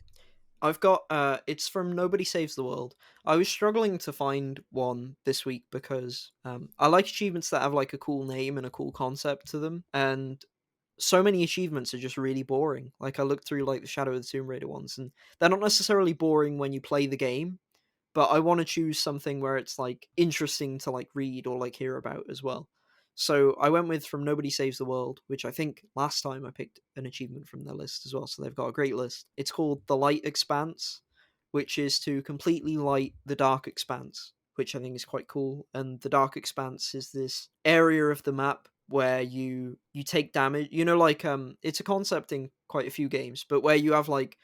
Speaker 2: I've got it's from Nobody Saves the World. I was struggling to find one this week because I like achievements that have like a cool name and a cool concept to them, and so many achievements are just really boring. Like I looked through like the Shadow of the Tomb Raider ones, and they're not necessarily boring when you play the game, but I want to choose something where it's like interesting to like read or like hear about as well. So I went with From Nobody Saves the World, which I think last time I picked an achievement from their list as well. So they've got a great list. It's called The Light Expanse, which is to completely light the Dark Expanse, which I think is quite cool. And the Dark Expanse is this area of the map where you take damage. You know, like it's a concept in quite a few games, but where you have like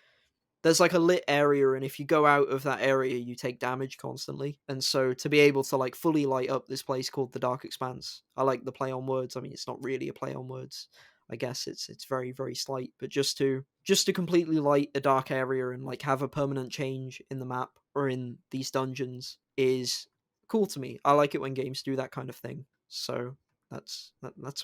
Speaker 2: there's like a lit area, and if you go out of that area you take damage constantly. And so to be able to like fully light up this place called the Dark Expanse, I like the play on words. I mean, it's not really a play on words, I guess it's very very slight, but just to completely light a dark area and like have a permanent change in the map or in these dungeons is cool to me. I like it when games do that kind of thing. So that's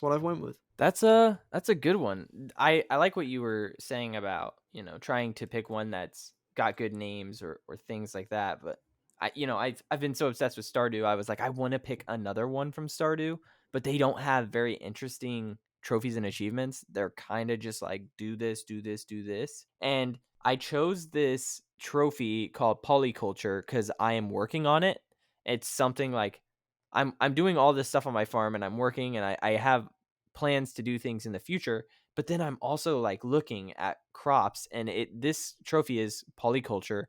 Speaker 2: what I've went with.
Speaker 1: That's a good one. I like what you were saying about, trying to pick one that's got good names or things like that. But I've been so obsessed with Stardew. I was like, I want to pick another one from Stardew, but they don't have very interesting trophies and achievements. They're kind of just like do this, do this, do this. And I chose this trophy called Polyculture because I am working on it. It's something like I'm doing all this stuff on my farm and I'm working and I have plans to do things in the future, but then I'm also like looking at crops, and this trophy is Polyculture.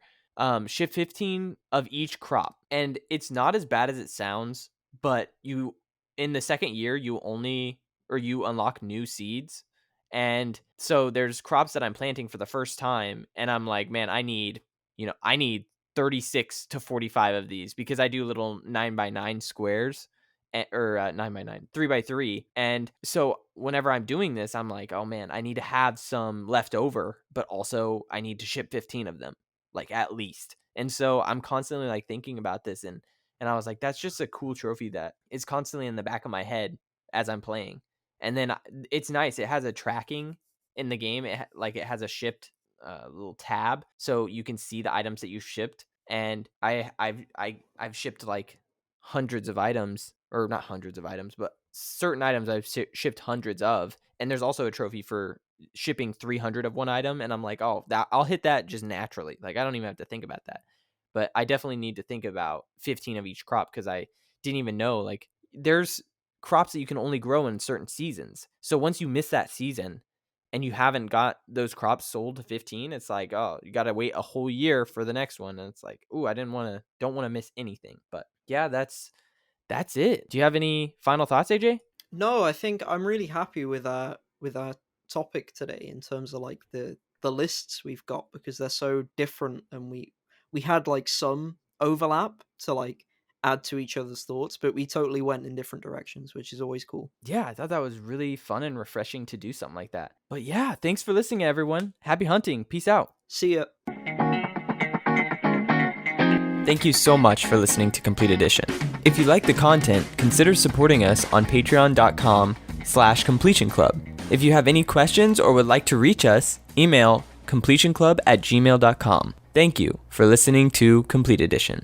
Speaker 1: Ship 15 of each crop, and it's not as bad as it sounds, but you in the second year you unlock new seeds. And so there's crops that I'm planting for the first time, and I'm like, man, I need 36 to 45 of these because I do little 9x9 squares, or 9x9, 3x3. And so whenever I'm doing this, I'm like, oh man, I need to have some left over, but also I need to ship 15 of them, like at least. And so I'm constantly like thinking about this, and I was like, that's just a cool trophy that is constantly in the back of my head as I'm playing. And then it's nice. It has a tracking in the game. It has a shipped little tab, so you can see the items that you shipped. And I've shipped like hundreds of items, or not hundreds of items, but certain items I've shipped hundreds of. And there's also a trophy for shipping 300 of one item, and I'm like, oh, that I'll hit that just naturally. Like I don't even have to think about that. But I definitely need to think about 15 of each crop because I didn't even know like there's crops that you can only grow in certain seasons. So once you miss that season and you haven't got those crops sold to 15, it's like, oh, you got to wait a whole year for the next one. And it's like, oh, I don't want to miss anything. But yeah, that's it. Do you have any final thoughts, AJ?
Speaker 2: No, I think I'm really happy with our topic today in terms of like the lists we've got, because they're so different, and we had like some overlap to like add to each other's thoughts, but we totally went in different directions, which is always cool.
Speaker 1: Yeah, I thought that was really fun and refreshing to do something like that. But yeah, thanks for listening, everyone. Happy hunting. Peace out.
Speaker 2: See ya.
Speaker 1: Thank you so much for listening to Complete Edition. If you like the content, consider supporting us on patreon.com/completion club. If you have any questions or would like to reach us, email completionclub@gmail.com. Thank you for listening to Complete Edition.